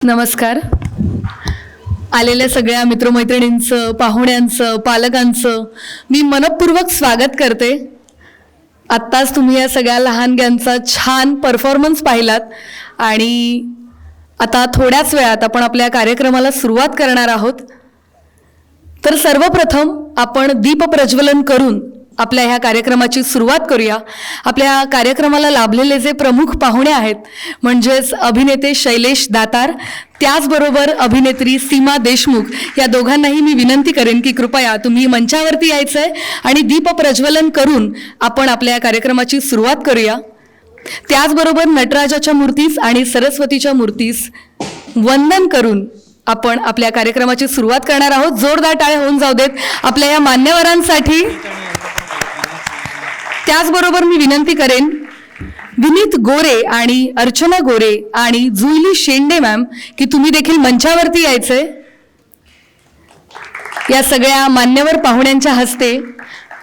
नमस्कार. आलेल्या सगळ्या मित्रमैत्रिणींचं, पाहुण्यांचं, पालकांचं मी मनपूर्वक स्वागत करते. आत्ताच तुम्ही या सगळ्या लहानग्यांचा छान परफॉर्मन्स पाहिलात आणि आता थोड्याच वेळात आपण आपल्या कार्यक्रमाला सुरुवात करणार आहोत. तर सर्वप्रथम आपण दीप प्रज्वलन करून आपल्या ह्या कार्यक्रमाची सुरुवात करूया. आपल्या कार्यक्रमाला लाभलेले जे प्रमुख पाहुणे आहेत म्हणजेच अभिनेते शैलेश दातार, त्याचबरोबर अभिनेत्री सीमा देशमुख, या दोघांनाही मी विनंती करेन की कृपया तुम्ही मंचावरती यायचं आहे आणि दीप प्रज्वलन करून आपण आपल्या या कार्यक्रमाची सुरुवात करूया. त्याचबरोबर नटराजाच्या मूर्तीस आणि सरस्वतीच्या मूर्तीस वंदन करून आपण आपल्या कार्यक्रमाची सुरुवात करणार आहोत. जोरदार टाळ्या होऊन जाऊ देत आपल्या या मान्यवरांसाठी. त्याचबरोबर मी विनंती करेन विनीत गोरे आणि अर्चना गोरे आणि जुईली शेंडे मॅम की तुम्ही देखील मंचावरती यायचंय. या सगळ्या मान्यवर पाहुण्यांच्या हस्ते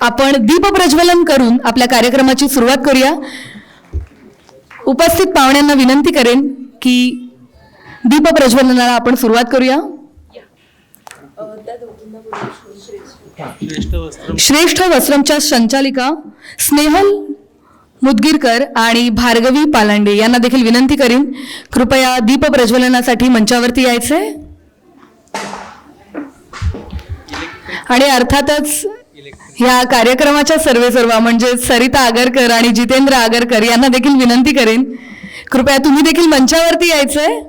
आपण दीप प्रज्वलन करून आपल्या कार्यक्रमाची सुरुवात करूया. उपस्थित पाहुण्यांना विनंती करेन की दीप प्रज्वलनाला आपण सुरुवात करूया. श्रेष्ठ वस्त्रमच्या संचालिका स्नेहल मुदगीरकर आणि भार्गवी पालांडे यांना देखील विनंती करीन कृपया दीप प्रज्वलनासाठी मंचावरती यायचे. आणि अर्थातच ह्या कार्यक्रमाच्या सर्वेसर्वा म्हणजे सरिता आगरकर आणि जितेंद्र आगरकर यांना देखील विनंती करेन कृपया तुम्ही देखील मंचावरती यायचंय.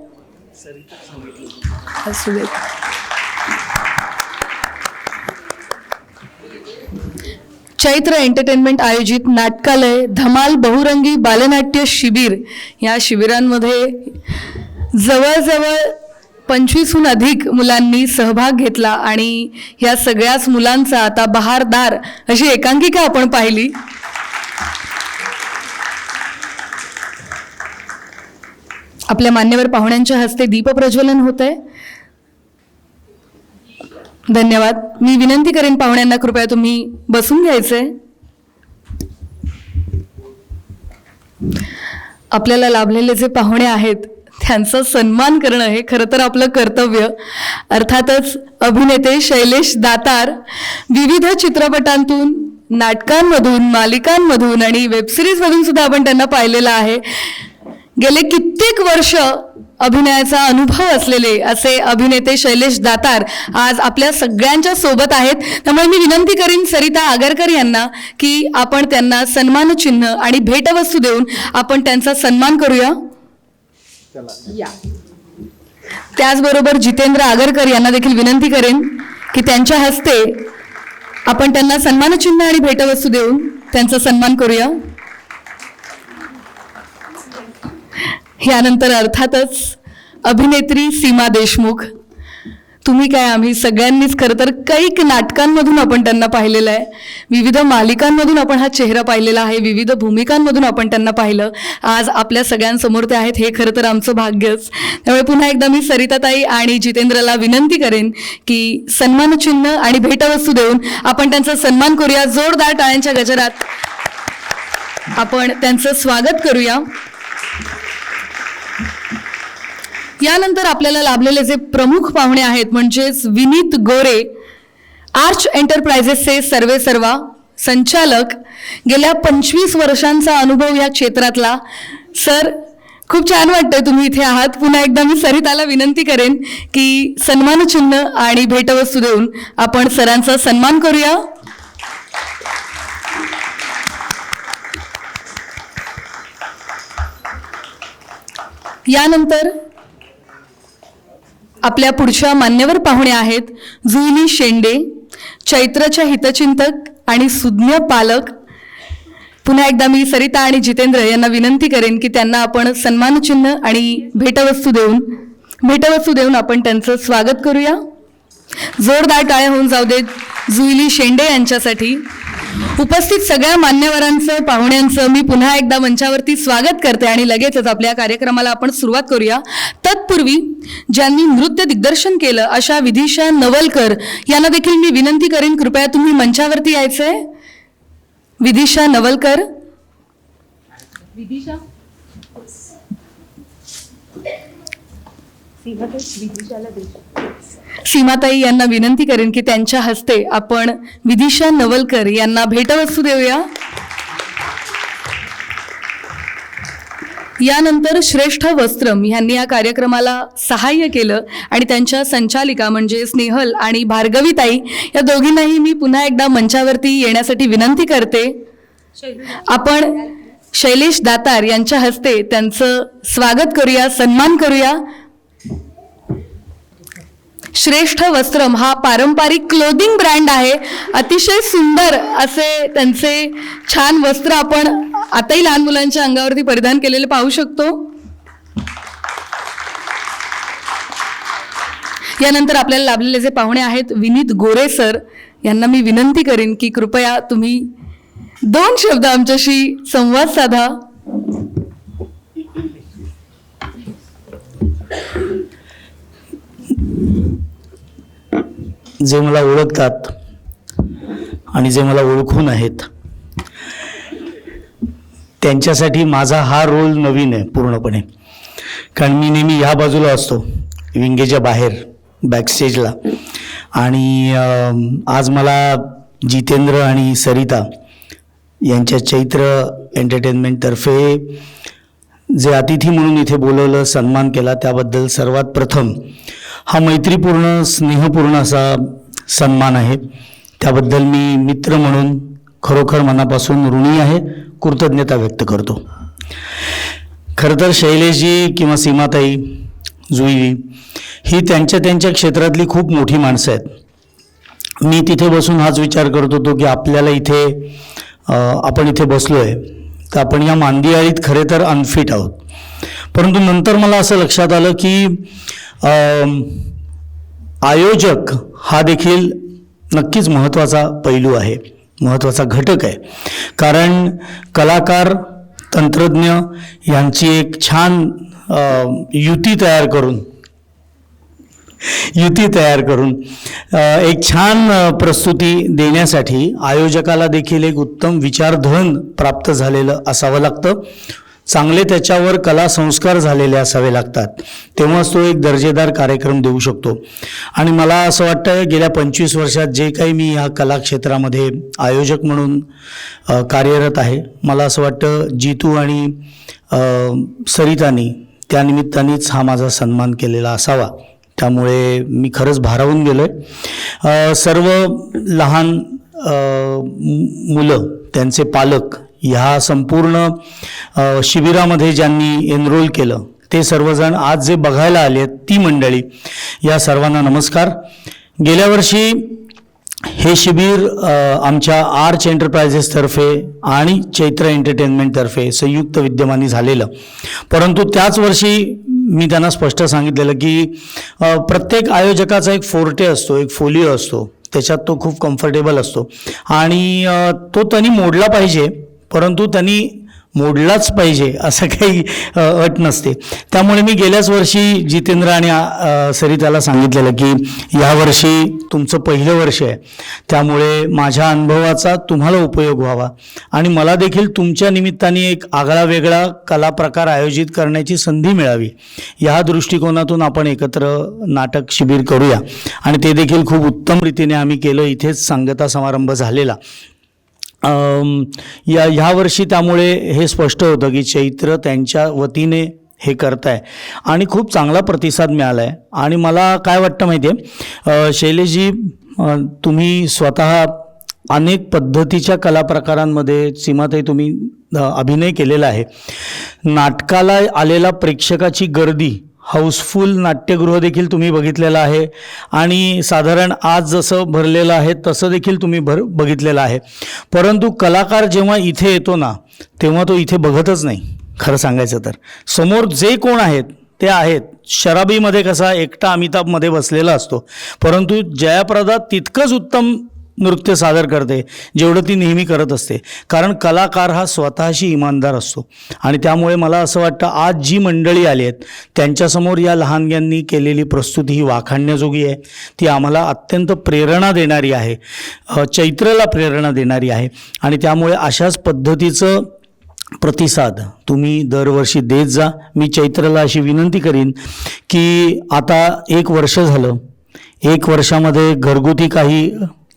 चैत्र एंटरटेनमेंट आयोजित नाटकालय धमाल बहुरंगी बालनाट्य शिबिर या शिबिरांमध्ये जवळजवळ 25हून अधिक मुलांनी सहभाग घेतला आणि ह्या सगळ्याच मुलांचा आता बहारदार अशी एकांकिका आपण पाहिली. आपल्या मान्यवर पाहुण्यांच्या हस्ते दीप प्रज्वलन होत आहे. धन्यवाद. मी विनंती करेन पाहुण्यांना कृपया तुम्ही बसून घ्यायचंय. आपल्याला लाभलेले जे पाहुणे आहेत त्यांचा सन्मान करणं हे खरं तर आपलं कर्तव्य. अर्थातच अभिनेते शैलेश दातार विविध चित्रपटांतून, नाटकांमधून, मालिकांमधून आणि वेबसिरीजमधून सुद्धा आपण त्यांना पाहिलेलं आहे. गेले कित्येक वर्ष अभिनयाचा अनुभव असलेले असे अभिनेते शैलेश दातार आज आपल्या सगळ्यांच्या सोबत आहेत. त्यामुळे मी विनंती करीन सरिता आगरकर यांना की आपण त्यांना सन्मानचिन्ह आणि भेटवस्तू देऊन आपण त्यांचा सन्मान करूया. त्याचबरोबर जितेंद्र आगरकर यांना देखील विनंती करेन की त्यांच्या हस्ते आपण त्यांना सन्मानचिन्ह आणि भेटवस्तू देऊन त्यांचा सन्मान करूया. यानंतर अर्थातच अभिनेत्री सीमा देशमुख, तुम्ही काय आम्ही सगळ्यांनीच खरं तर कैक नाटकांमधून आपण त्यांना पाहिलेलं आहे, विविध मालिकांमधून आपण हा चेहरा पाहिलेला आहे, विविध भूमिकांमधून आपण त्यांना पाहिलं. आज आपल्या सगळ्यांसमोर ते आहेत हे खरं तर आमचं भाग्यच. त्यामुळे पुन्हा एकदा मी सरिताताई आणि जितेंद्रला विनंती करेन की सन्मानचिन्ह आणि भेटवस्तू देऊन आपण त्यांचा सन्मान करूया. जोरदार टाळ्यांच्या गजरात आपण त्यांचं स्वागत करूया. यानंतर आपल्याला लाभलेले जे प्रमुख पाहुणे आहेत म्हणजेच विनीत गोरे, आर्च एंटरप्राइजेसचे सर्वेसर्वा, संचालक, गेल्या 25 वर्षांचा अनुभव या क्षेत्रातला. सर, खूप छान वाटतंय तुम्ही इथे आहात. पुन्हा एकदा मी सरिताला विनंती करेन की सन्मानचिन्ह आणि भेटवस्तू देऊन आपण सरांचा सन्मान करूया. यानंतर आपल्या पुढच्या मान्यवर पाहुणे आहेत जुईली शेंडे, चैत्रच्या हितचिंतक आणि सुज्ञ पालक. पुन्हा एकदा मी सरिता आणि जितेंद्र यांना विनंती करेन की त्यांना आपण सन्मानचिन्ह आणि भेटवस्तू देऊन आपण त्यांचं स्वागत करूया. जोरदार टाळ्या होऊन जाऊ देत जुईली शेंडे यांच्यासाठी. उपस्थित सगळ्या मान्यवरांचं, पाहुण्यांचं मी पुन्हा एकदा मंचावरती स्वागत करते आणि लगेचच आपल्या कार्यक्रमाला आपण सुरुवात करूया. तत्पूर्वी ज्यांनी नृत्य दिग्दर्शन केलं अशा विदिशा नवलकर यांना देखील मी विनंती करेन कृपया तुम्ही मंचावरती यायचंय. विदिशा नवलकर. सीमाताई यांना विनंती करेन की त्यांच्या हस्ते आपण विदिशा नवलकर यांना भेटवस्तू देऊया. यानंतर श्रेष्ठ वस्त्रम यांनी या कार्यक्रमाला सहाय्य केलं आणि त्यांच्या संचालिका म्हणजे स्नेहल आणि भार्गवीताई या दोघींनाही मी पुन्हा एकदा मंचावरती येण्यासाठी विनंती करते. आपण शैलेश दातार यांच्या हस्ते त्यांचं स्वागत करूया, सन्मान करूया. श्रेष्ठ वस्त्रम हा पारंपरिक क्लोदिंग ब्रँड आहे. अतिशय सुंदर असे त्यांचे छान वस्त्र आपण आताही लहान मुलांच्या अंगावरती परिधान केलेले पाहू शकतो. यानंतर आपल्याला लाभलेले जे पाहुणे आहेत विनीत गोरे सर यांना मी विनंती करीन की कृपया तुम्ही 2 शब्द आमच्याशी संवाद साधा. जे मला ओळखतात आणि जे मला ओळखून आहेत त्यांच्यासाठी माझा हा रोल नवीन आहे पूर्णपणे. कारण मी नेहमी ह्या बाजूला असतो, विंगेच्या बाहेर बॅकस्टेजला. आणि आज मला जितेंद्र आणि सरिता यांच्या चैत्र एंटरटेनमेंटतर्फे जे अतिथी म्हणून इथे बोलवलं, सन्मान केला, त्याबद्दल सर्वात प्रथम हा मैत्रीपूर्ण स्नेहपूर्ण असा सन्मान आहे. त्याबद्दल मी मित्र म्हणून खरोखर मनापासून ऋणी आहे, कृतज्ञता व्यक्त करतो. खरं तर शैलेशजी किंवा सीमाताई जुई ही त्यांच्या क्षेत्रातली खूप मोठी माणसं आहेत. मी तिथे बसून हाच विचार करत होतो की आपल्याला इथे आपण इथे बसलो आहे तर आपण या मांदियाळीत खरे तर अनफिट आहोत. परंतु नंतर मला असं लक्षात आलं की आयोजक हा देखील नक्कीच महत्त्वाचा पैलू आहे, महत्त्वाचा घटक आहे. कारण कलाकार, तंत्रज्ञ यांची एक छान युती तयार करून एक छान प्रस्तुती देण्यासाठी आयोजकाला देखील एक उत्तम विचारधन प्राप्त झालेलं असावं लागतं. चांगले त्याच्यावर कला संस्कार झालेले असावे लागतात, तेव्हाच तो एक दर्जेदार कार्यक्रम देऊ शकतो. आणि मला असं वाटतं गेल्या 25 वर्षात जे काही मी ह्या कला क्षेत्रामध्ये आयोजक म्हणून कार्यरत आहे, मला असं वाटतं जितू आणि सरितानी त्यानिमित्तानेच हा माझा सन्मान केलेला असावा. त्यामुळे मी खरंच भारावून गेलो आहे. सर्व लहान मुलं, त्यांचे पालक, ह्या संपूर्ण शिबिरामध्ये ज्यांनी एनरोल केलं ते सर्वजण, आज जे बघायला आले आहेत ती मंडळी, या सर्वांना नमस्कार. गेल्या वर्षी हे शिबिर आमच्या आर्च एंटरप्राइजेसतर्फे आणि चैत्र एंटरटेनमेंटतर्फे संयुक्त विद्यमानी झालेलं. परंतु त्याच वर्षी मी त्यांना स्पष्ट सांगितलेलं की प्रत्येक आयोजकाचा एक फोर्टे असतो, एक फोलिओ असतो, त्याच्यात तो खूप कम्फर्टेबल असतो आणि तो त्यांनी मोडला पाहिजे, परंतु त्यांनी मोडलाच पाहिजे असं काही अट नसते. त्यामुळे मी गेल्याच वर्षी जितेंद्र आणि सरिताला सांगितलेलं की यावर्षी तुमचं पहिलं वर्ष आहे, त्यामुळे माझ्या अनुभवाचा तुम्हाला उपयोग व्हावा आणि मला देखील तुमच्या निमित्ताने एक आगळा वेगळा कला प्रकार आयोजित करण्याची संधी मिळावी, या दृष्टिकोनातून आपण एकत्र नाटक शिबिर करूया. आणि ते देखील खूप उत्तम रीतीने आम्ही केलं. इथेच सांगता समारंभ झालेला. ह्या वर्षी त्यामुळे हे स्पष्ट होतं की चैत्र त्यांच्या वतीने हे करताय आणि खूप चांगला प्रतिसाद मिळाला आहे. आणि मला काय वाटतं माहिती आहे, शैलेशजी तुम्ही स्वतः अनेक पद्धतीच्या कलाप्रकारांमध्ये, सीमाताई तुम्ही अभिनय केलेला आहे. नाटकाला आलेला प्रेक्षकाची गर्दी, हाऊसफुल नाट्यगृह देखील तुम्ही बघितलेलं आहे आणि साधारण आज जसं भरलेलं आहे तसं देखील तुम्ही बघितलेलं आहे. परंतु कलाकार जेव्हा इथे येतो ना तेव्हा तो इथे बघतच नाही. खरं सांगायचं तर समोर जे कोण आहेत ते आहेत. शराबीमध्ये कसा एकटा अमिताभमध्ये बसलेला असतो, परंतु जयाप्रदा तितकंच उत्तम नृत्य सादर करते जेवढं ती नेहमी करत असते. कारण कलाकार हा स्वतःशी इमानदार असतो. आणि त्यामुळे मला असं वाटतं आज जी मंडळी आली आहेत त्यांच्यासमोर या लहानग्यांनी केलेली प्रस्तुती ही वाखाणण्याजोगी आहे. ती आम्हाला अत्यंत प्रेरणा देणारी आहे, चैत्रला प्रेरणा देणारी आहे. आणि त्यामुळे अशाच पद्धतीचं प्रतिसाद तुम्ही दरवर्षी देत जा. मी चैत्रला अशी विनंती करीन की आता 1 वर्ष झालं, 1 वर्षामध्ये घरगुती काही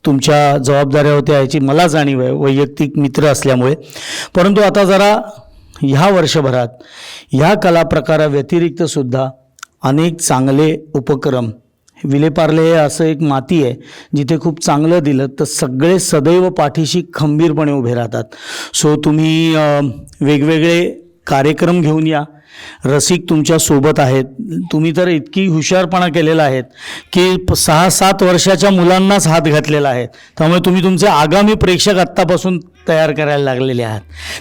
तुमच्या जबाबदाऱ्या होत्या याची मला जाणीव आहे वैयक्तिक मित्र असल्यामुळे, परंतु आता जरा ह्या वर्षभरात ह्या कला प्रकाराव्यतिरिक्त सुद्धा अनेक चांगले उपक्रम. विलेपार्ले हे असं एक माती आहे जिथे खूप चांगलं दिलं तर सगळे सदैव पाठीशी खंबीरपणे उभे राहतात. सो तुम्ही वेगवेगळे कार्यक्रम घेऊन या. रसिक तुमच्या सोबत आहेत. तुम्ही तर इतकी हुशारपणा केलेला आहेत की 6-7 वर्षाच्या मुलांनाच हात घातलेला आहे. त्यामुळे तुम्ही तुमचे आगामी प्रेक्षक आत्तापासून तयार करायला लागलेले आहात.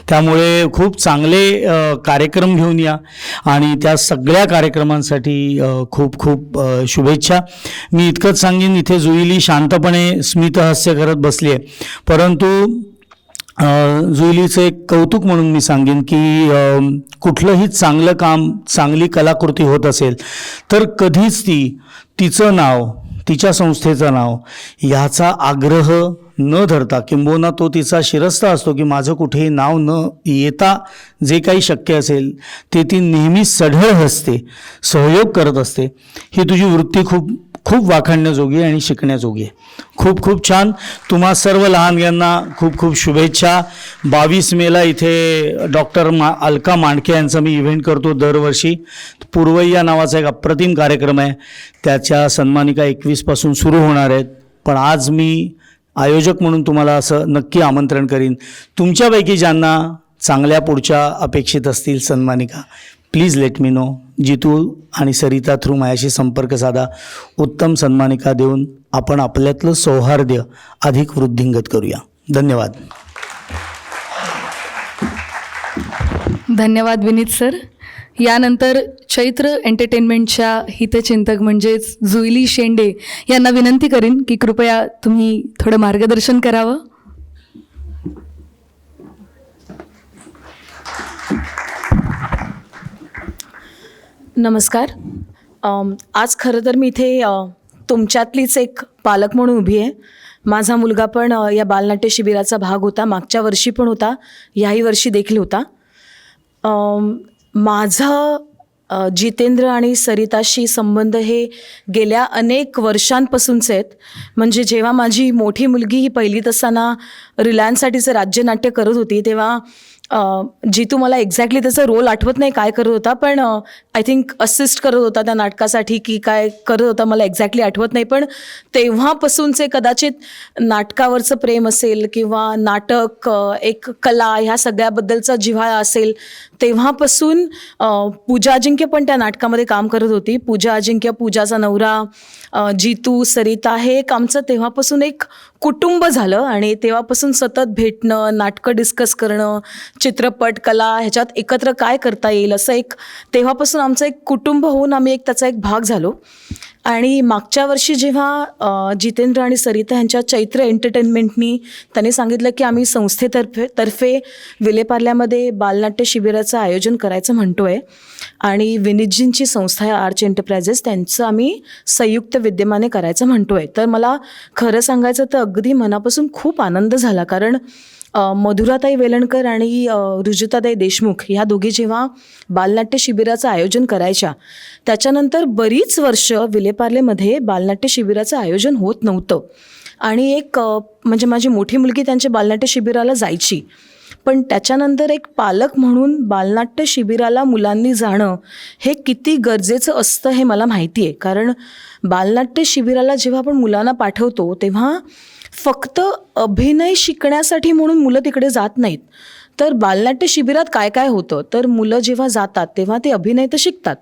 त्यामुळे खूप चांगले कार्यक्रम घेऊन या आणि त्या सगळ्या कार्यक्रमांसाठी खूप खूप शुभेच्छा. मी इतकंच सांगेन, इथे जुईली शांतपणे स्मितहास्य करत बसली आहे, परंतु जुईलीचं एक कौतुक म्हणून मी सांगेन की कुठलंही चांगलं काम, चांगली कलाकृती होत असेल तर कधीच तिचं नाव, तिच्या संस्थेचं नाव ह्याचा आग्रह न धरता, किंबहुना तो तिचा शिरस्ता असतो की माझं कुठेही नाव न येता जे काही शक्य असेल ते ती नेहमी सढळ हसते, सहयोग करत असते. ही तुझी वृत्ती खूप खूप वाखाणण्याजोगी आणि शिकण्याजोगी आहे. खूप खूप छान. तुम्हा सर्व लहानग्यांना खूप खूप शुभेच्छा. 22 मेला इथे डॉक्टर अलका मांडके यांचा मी इव्हेंट करतो दरवर्षी. पूर्वय्या नावाचा एक अप्रतिम कार्यक्रम आहे, त्याच्या सन्मानिका 21पासून सुरू होणार आहेत. पण आज मी आयोजक म्हणून तुम्हाला असं नक्की आमंत्रण करीन, तुमच्यापैकी ज्यांना चांगल्या पुढच्या अपेक्षित असतील सन्मानिका, प्लीज लेट मी नो. जितू आणि सरिता थ्रू माझ्याशी संपर्क साधा. उत्तम सन्मानिका देऊन आपण आपल्यातलं सौहार्द्य अधिक वृद्धिंगत करूया. धन्यवाद. धन्यवाद विनीत सर. यानंतर चैत्र एंटरटेनमेंटच्या हितचिंतक म्हणजेच जुईली शेंडे यांना विनंती करीन की कृपया तुम्ही थोडं मार्गदर्शन करावं. नमस्कार. आज खरं तर मी इथे तुमच्यातलीच एक पालक म्हणून उभी आहे. माझा मुलगा पण या बालनाट्य शिबिराचा भाग होता. मागच्या वर्षी पण होता, याही वर्षी देखील होता. माझा जितेंद्र आणि सरिताशी संबंध हे गेल्या अनेक वर्षांपासूनचे आहेत. म्हणजे जेव्हा माझी मोठी मुलगी ही 1लीत असताना रिलायन्ससाठीचं राज्यनाट्य करत होती, तेव्हा जितू मला एक्झॅक्टली त्याचा रोल आठवत नाही काय करत होता, पण आय थिंक असिस्ट करत होता त्या नाटकासाठी की काय करत होता मला एक्झॅक्टली आठवत नाही. पण तेव्हापासूनचे कदाचित नाटकावरचं प्रेम असेल किंवा नाटक, एक कला, ह्या सगळ्याबद्दलचा जिव्हाळा असेल, तेव्हापासून पूजा अजिंक्य पण त्या नाटकामध्ये काम करत होती. पूजा अजिंक्य, पूजाचा नवरा, जितू, सरिता, हे एक आमचं तेव्हापासून एक कुटुंब झालं आणि तेव्हापासून सतत भेटणं, नाटकं डिस्कस करणं, चित्रपट, कला ह्याच्यात एकत्र काय करता येईल असं एक तेव्हापासून आमचं एक कुटुंब होऊन आम्ही एक त्याचा एक भाग झालो. आणि मागच्या वर्षी जेव्हा जितेंद्र आणि सरिता यांच्या चैत्र एंटरटेनमेंटनी त्यांनी सांगितलं की आम्ही संस्थेतर्फे विलेपार्ल्यामध्ये बालनाट्य शिबिराचं आयोजन करायचं म्हणतो आहे आणि विनीतजींची संस्था आहे आर्च एंटरप्राइजेस, त्यांचं आम्ही संयुक्त विद्यमाने करायचं म्हणतो आहे. तर मला खरं सांगायचं तर अगदी मनापासून खूप आनंद झाला, कारण मधुराताई वेलणकर आणि रुजुताताई देशमुख ह्या दोघी जेव्हा बालनाट्य शिबिराचं आयोजन करायच्या, त्याच्यानंतर बरीच वर्ष विलेपार्लेमध्ये बालनाट्य शिबिराचं आयोजन होत नव्हतं. आणि एक म्हणजे माझी मोठी मुलगी त्यांच्या बालनाट्य शिबिराला जायची, पण त्याच्यानंतर एक पालक म्हणून बालनाट्य शिबिराला मुलांनी जाणं हे किती गरजेचं असतं हे मला माहिती आहे. कारण बालनाट्य शिबिराला जेव्हा आपण मुलांना पाठवतो तेव्हा फक्त अभिनय शिकण्यासाठी म्हणून मुलं तिकडे जात नाहीत. तर बालनाट्य शिबिरात काय काय होतं, तर मुलं जेव्हा जातात तेव्हा ते अभिनय तर शिकतात,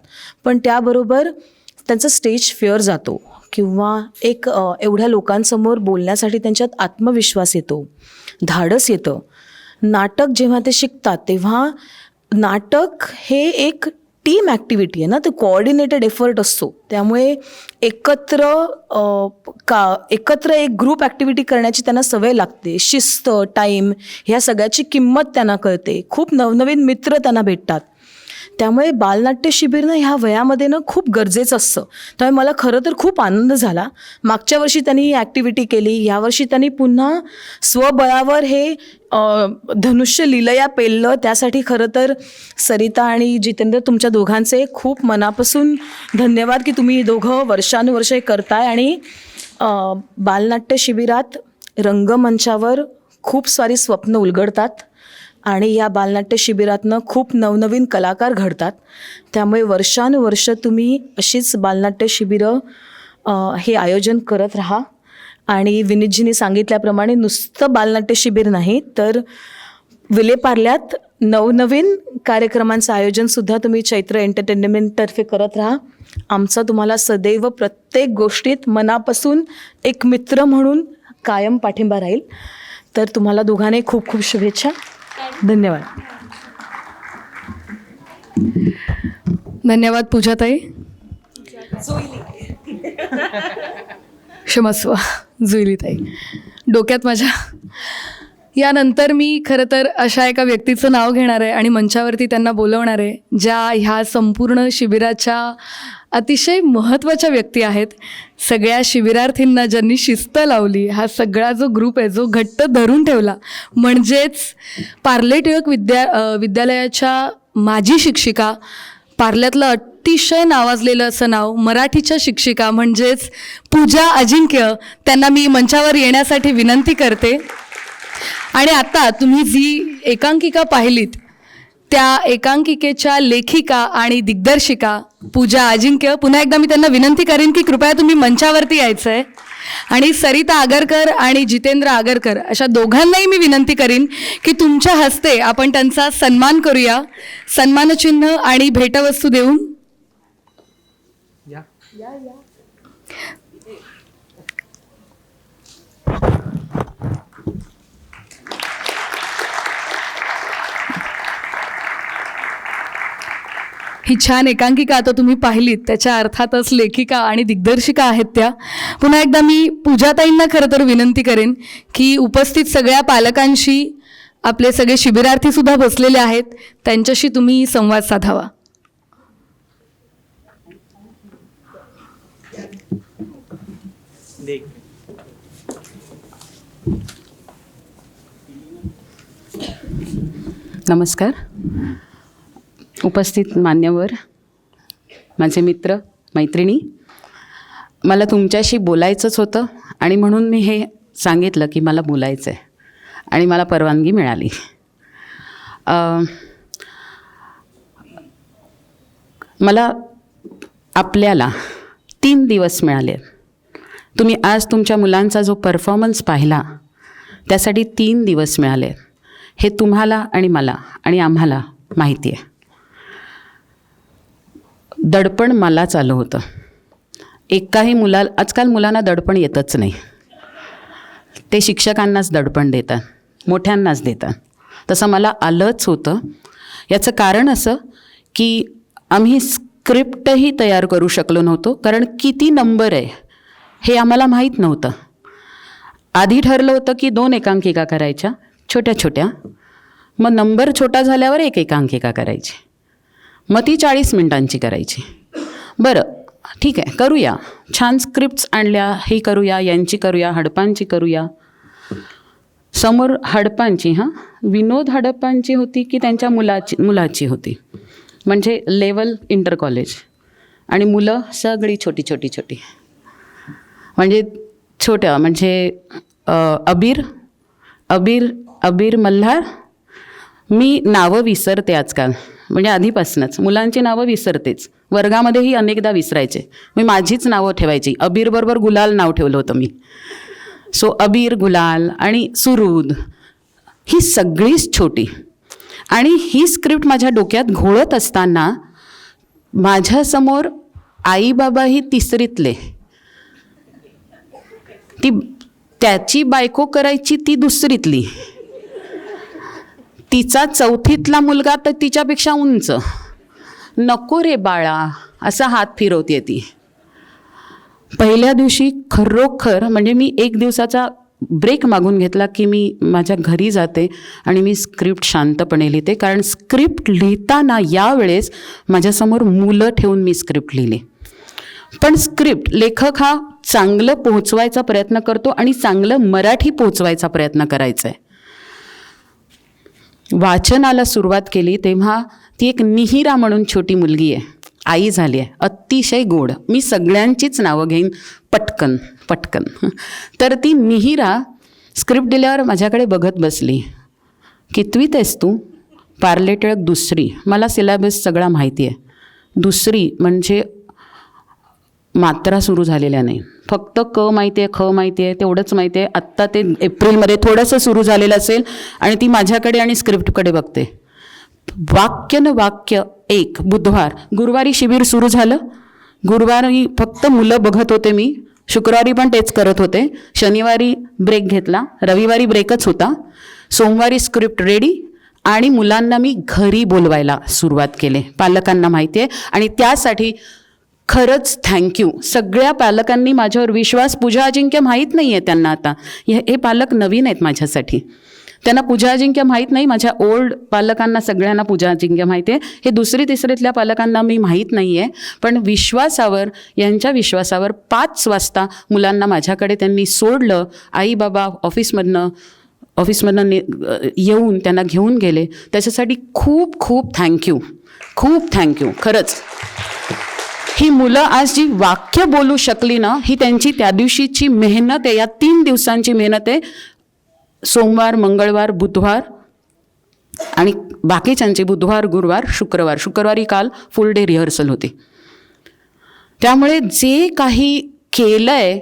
पण त्याबरोबर त्यांचा स्टेज फिअर जातो किंवा एक एवढ्या लोकांसमोर बोलण्यासाठी त्यांच्यात आत्मविश्वास येतो, धाडस येतं. नाटक जेव्हा ते शिकतात तेव्हा नाटक हे एक टीम ॲक्टिव्हिटी आहे ना, ते कोऑर्डिनेटेड एफर्ट असतो. त्यामुळे एकत्र एक ग्रुप ॲक्टिव्हिटी करण्याची त्यांना सवय लागते. शिस्त, टाईम, ह्या सगळ्याची किंमत त्यांना कळते. खूप नवनवीन मित्र त्यांना भेटतात. त्यामुळे बालनाट्य शिबिर ना ह्या वयामध्ये ना खूप गरजेचं असतं. त्यामुळे मला खरं तर खूप आनंद झाला. मागच्या वर्षी त्यांनी ही ॲक्टिव्हिटी केली, यावर्षी त्यांनी पुन्हा स्वबळावर हे धनुष्य लीलया पेललं. त्यासाठी खरं तर सरिता आणि जितेंद्र तुमच्या दोघांचे खूप मनापासून धन्यवाद की तुम्ही दोघं वर्षानुवर्ष हे करताय. आणि बालनाट्य शिबिरात रंगमंचावर खूप सारी स्वप्न उलगडतात आणि या बालनाट्य शिबिरातनं खूप नवनवीन कलाकार घडतात. त्यामुळे वर्षानुवर्ष तुम्ही अशीच बालनाट्य शिबिरं हे आयोजन करत राहा. आणि विनीतजींनी सांगितल्याप्रमाणे नुसतं बालनाट्य शिबिर नाही तर विलेपार्ल्यात नवनवीन कार्यक्रमांचं आयोजनसुद्धा तुम्ही चैत्र एंटरटेनमेंटतर्फे करत राहा. आमचा तुम्हाला सदैव प्रत्येक गोष्टीत मनापासून एक मित्र म्हणून कायम पाठिंबा राहील. तर तुम्हाला दोघांनाही खूप खूप शुभेच्छा. धन्यवाद. धन्यवाद पूजाताई. क्षमस्व जुईलीताई. डोक्यात माझ्या यानंतर मी खरं तर अशा एका व्यक्तीचं नाव घेणार आहे आणि मंचावरती त्यांना बोलवणार आहे ज्या ह्या संपूर्ण शिबिराच्या अतिशय महत्त्वाच्या व्यक्ती आहेत. सगळ्या शिबिरार्थींना ज्यांनी शिस्त लावली, हा सगळा जो ग्रुप आहे जो घट्ट धरून ठेवला, म्हणजेच पार्ले टिळक विद्यालयाच्या माजी शिक्षिका, पार्ल्यातलं अतिशय नावाजलेलं असं नाव, मराठीच्या शिक्षिका म्हणजेच पूजा अजिंक्य, त्यांना मी मंचावर येण्यासाठी विनंती करते. आणि आता तुम्ही जी एकांकिका पाहिलीत त्या एकांकिकेच्या लेखिका आणि दिग्दर्शिका पूजा अजिंक्य, पुन्हा एकदा मी त्यांना विनंती करेन की कृपया तुम्ही मंचावरती यायचं आहे. आणि सरिता आगरकर आणि जितेंद्र आगरकर अशा दोघांनाही मी विनंती करीन की तुमच्या हस्ते आपण त्यांचा सन्मान करूया, सन्मानचिन्ह आणि भेटवस्तू देऊन. ही छान एकांकिका आता तुम्ही पाहिलीत, त्याच्या अर्थातच लेखिका आणि दिग्दर्शिका आहेत त्या. पुन्हा एकदा मी पूजाताईंना खरं तर विनंती करेन की उपस्थित सगळ्या पालकांशी, आपले सगळे शिबिरार्थीसुद्धा बसलेले आहेत, त्यांच्याशी तुम्ही संवाद साधावा. नमस्कार. उपस्थित मान्यवर, माझे मित्र मैत्रिणी, मला तुमच्याशी बोलायचंच होतं आणि म्हणून मी हे सांगितलं की मला बोलायचं आहे आणि मला परवानगी मिळाली. मला आपल्याला 3 दिवस मिळाले. तुम्ही आज तुमच्या मुलांचा जो परफॉर्मन्स पाहिला त्यासाठी 3 दिवस मिळाले. हे तुम्हाला आणि मला आणि आम्हाला माहिती आहे. दडपण मलाच आलं होतं. एकाही आजकाल मुलांना दडपण येतच नाही. ते शिक्षकांनाच दडपण देतात, मोठ्यांनाच देतात. तसं मला आलंच होतं. याचं कारण असं की आम्ही स्क्रिप्टही तयार करू शकलो नव्हतो, कारण किती नंबर आहे हे आम्हाला माहीत नव्हतं. आधी ठरलं होतं की 2 एकांकिका करायच्या छोट्या छोट्या, मग नंबर छोटा झाल्यावर 1 एकांकिका करायची, मग ती 40 मिनिटांची करायची. बरं ठीक आहे, करूया. छान स्क्रिप्ट्स आणल्या, ही करूया, यांची करूया, हडपांची करूया. समोर हडपांची, विनोद हडपांची होती की त्यांच्या मुलाची होती, म्हणजे लेवल इंटर कॉलेज, आणि मुलं सगळी छोटी छोटी छोटी, म्हणजे छोट्या, म्हणजे अबीर मल्हार. मी नावं विसरते आजकाल, म्हणजे आधीपासूनच मुलांची नावं विसरतेच. वर्गामध्येही अनेकदा विसरायचे. मी माझीच नावं ठेवायची. अबीरबरोबर गुलाल नाव ठेवलं होतं मी. सो अबीर, गुलाल आणि सुरूद ही सगळीच छोटी. आणि ही स्क्रिप्ट माझ्या डोक्यात घोळत असताना माझ्यासमोर आई बाबाही 3रीतले, त्याची बायको करायची ती 2रीतली, तिचा 4थीतला मुलगा तर तिच्यापेक्षा उंच. नको रे बाळा असा हात फिरवते ती. पहिल्या दिवशी खरोखर, म्हणजे मी 1 दिवसाचा ब्रेक मागून घेतला की मी माझ्या घरी जाते आणि मी स्क्रिप्ट शांतपणे लिहिते, कारण स्क्रिप्ट लिहिताना यावेळेस माझ्यासमोर मुलं ठेवून मी स्क्रिप्ट लिहिली. पण स्क्रिप्ट लेखक हा चांगलं पोहोचवायचा प्रयत्न करतो आणि चांगलं मराठी पोहोचवायचा प्रयत्न करायचा आहे. वाचनाला सुरुवात केली तेव्हा ती एक मिहिरा म्हणून छोटी मुलगी आहे, आई झाली आहे, अतिशय गोड. मी सगळ्यांचीच नावं घेईन पटकन पटकन. तर ती मिहिरा स्क्रिप्ट दिल्यावर माझ्याकडे बघत बसली. कितवीत आहेस तू? पार्ले टिळक दुसरी. मला सिलेबस सगळा माहिती आहे. दुसरी म्हणजे मात्रा सुरू झालेल्या नाही, फक्त क माहिती आहे, ख माहिती आहे, तेवढंच माहिती आहे. आत्ता ते एप्रिलमध्ये थोडंसं सुरू झालेलं असेल आणि ती माझ्याकडे आणि स्क्रिप्टकडे बघते. वाक्य न वाक्य एक. बुधवार, गुरुवारी शिबिर सुरू झालं. गुरुवारी फक्त मुलं बघत होते मी, शुक्रवारी पण तेच करत होते. शनिवारी ब्रेक घेतला, रविवारी ब्रेकच होता. सोमवारी स्क्रिप्ट रेडी आणि मुलांना मी घरी बोलवायला सुरुवात केली. पालकांना माहिती आहे आणि त्यासाठी खरंच थँक्यू. सगळ्या पालकांनी माझ्यावर विश्वास. पूजा अजिंक्य माहीत नाही आहे त्यांना आता. हे पालक नवीन आहेत माझ्यासाठी, त्यांना पूजा अजिंक्य माहीत नाही. माझ्या ओल्ड पालकांना सगळ्यांना पूजा अजिंक्य माहिती आहे. हे दुसरी तिसरीतल्या पालकांना मी माहीत नाही आहे. पण विश्वासावर, यांच्या विश्वासावर 5 वाजता मुलांना माझ्याकडे त्यांनी सोडलं. आई बाबा ऑफिसमधनं येऊन त्यांना घेऊन गेले. त्याच्यासाठी खूप खूप थँक्यू, खूप थँक्यू खरंच. ही मुलं आज जी वाक्य बोलू शकली ना, ही त्यांची त्या दिवशीची मेहनत आहे, या 3 दिवसांची मेहनत आहे. सोमवार, मंगळवार, बुधवार आणि बाकीच्यांची बुधवार, गुरुवार, शुक्रवार. शुक्रवारी काल फुल डे रिहर्सल होती. त्यामुळे जे काही केलं आहे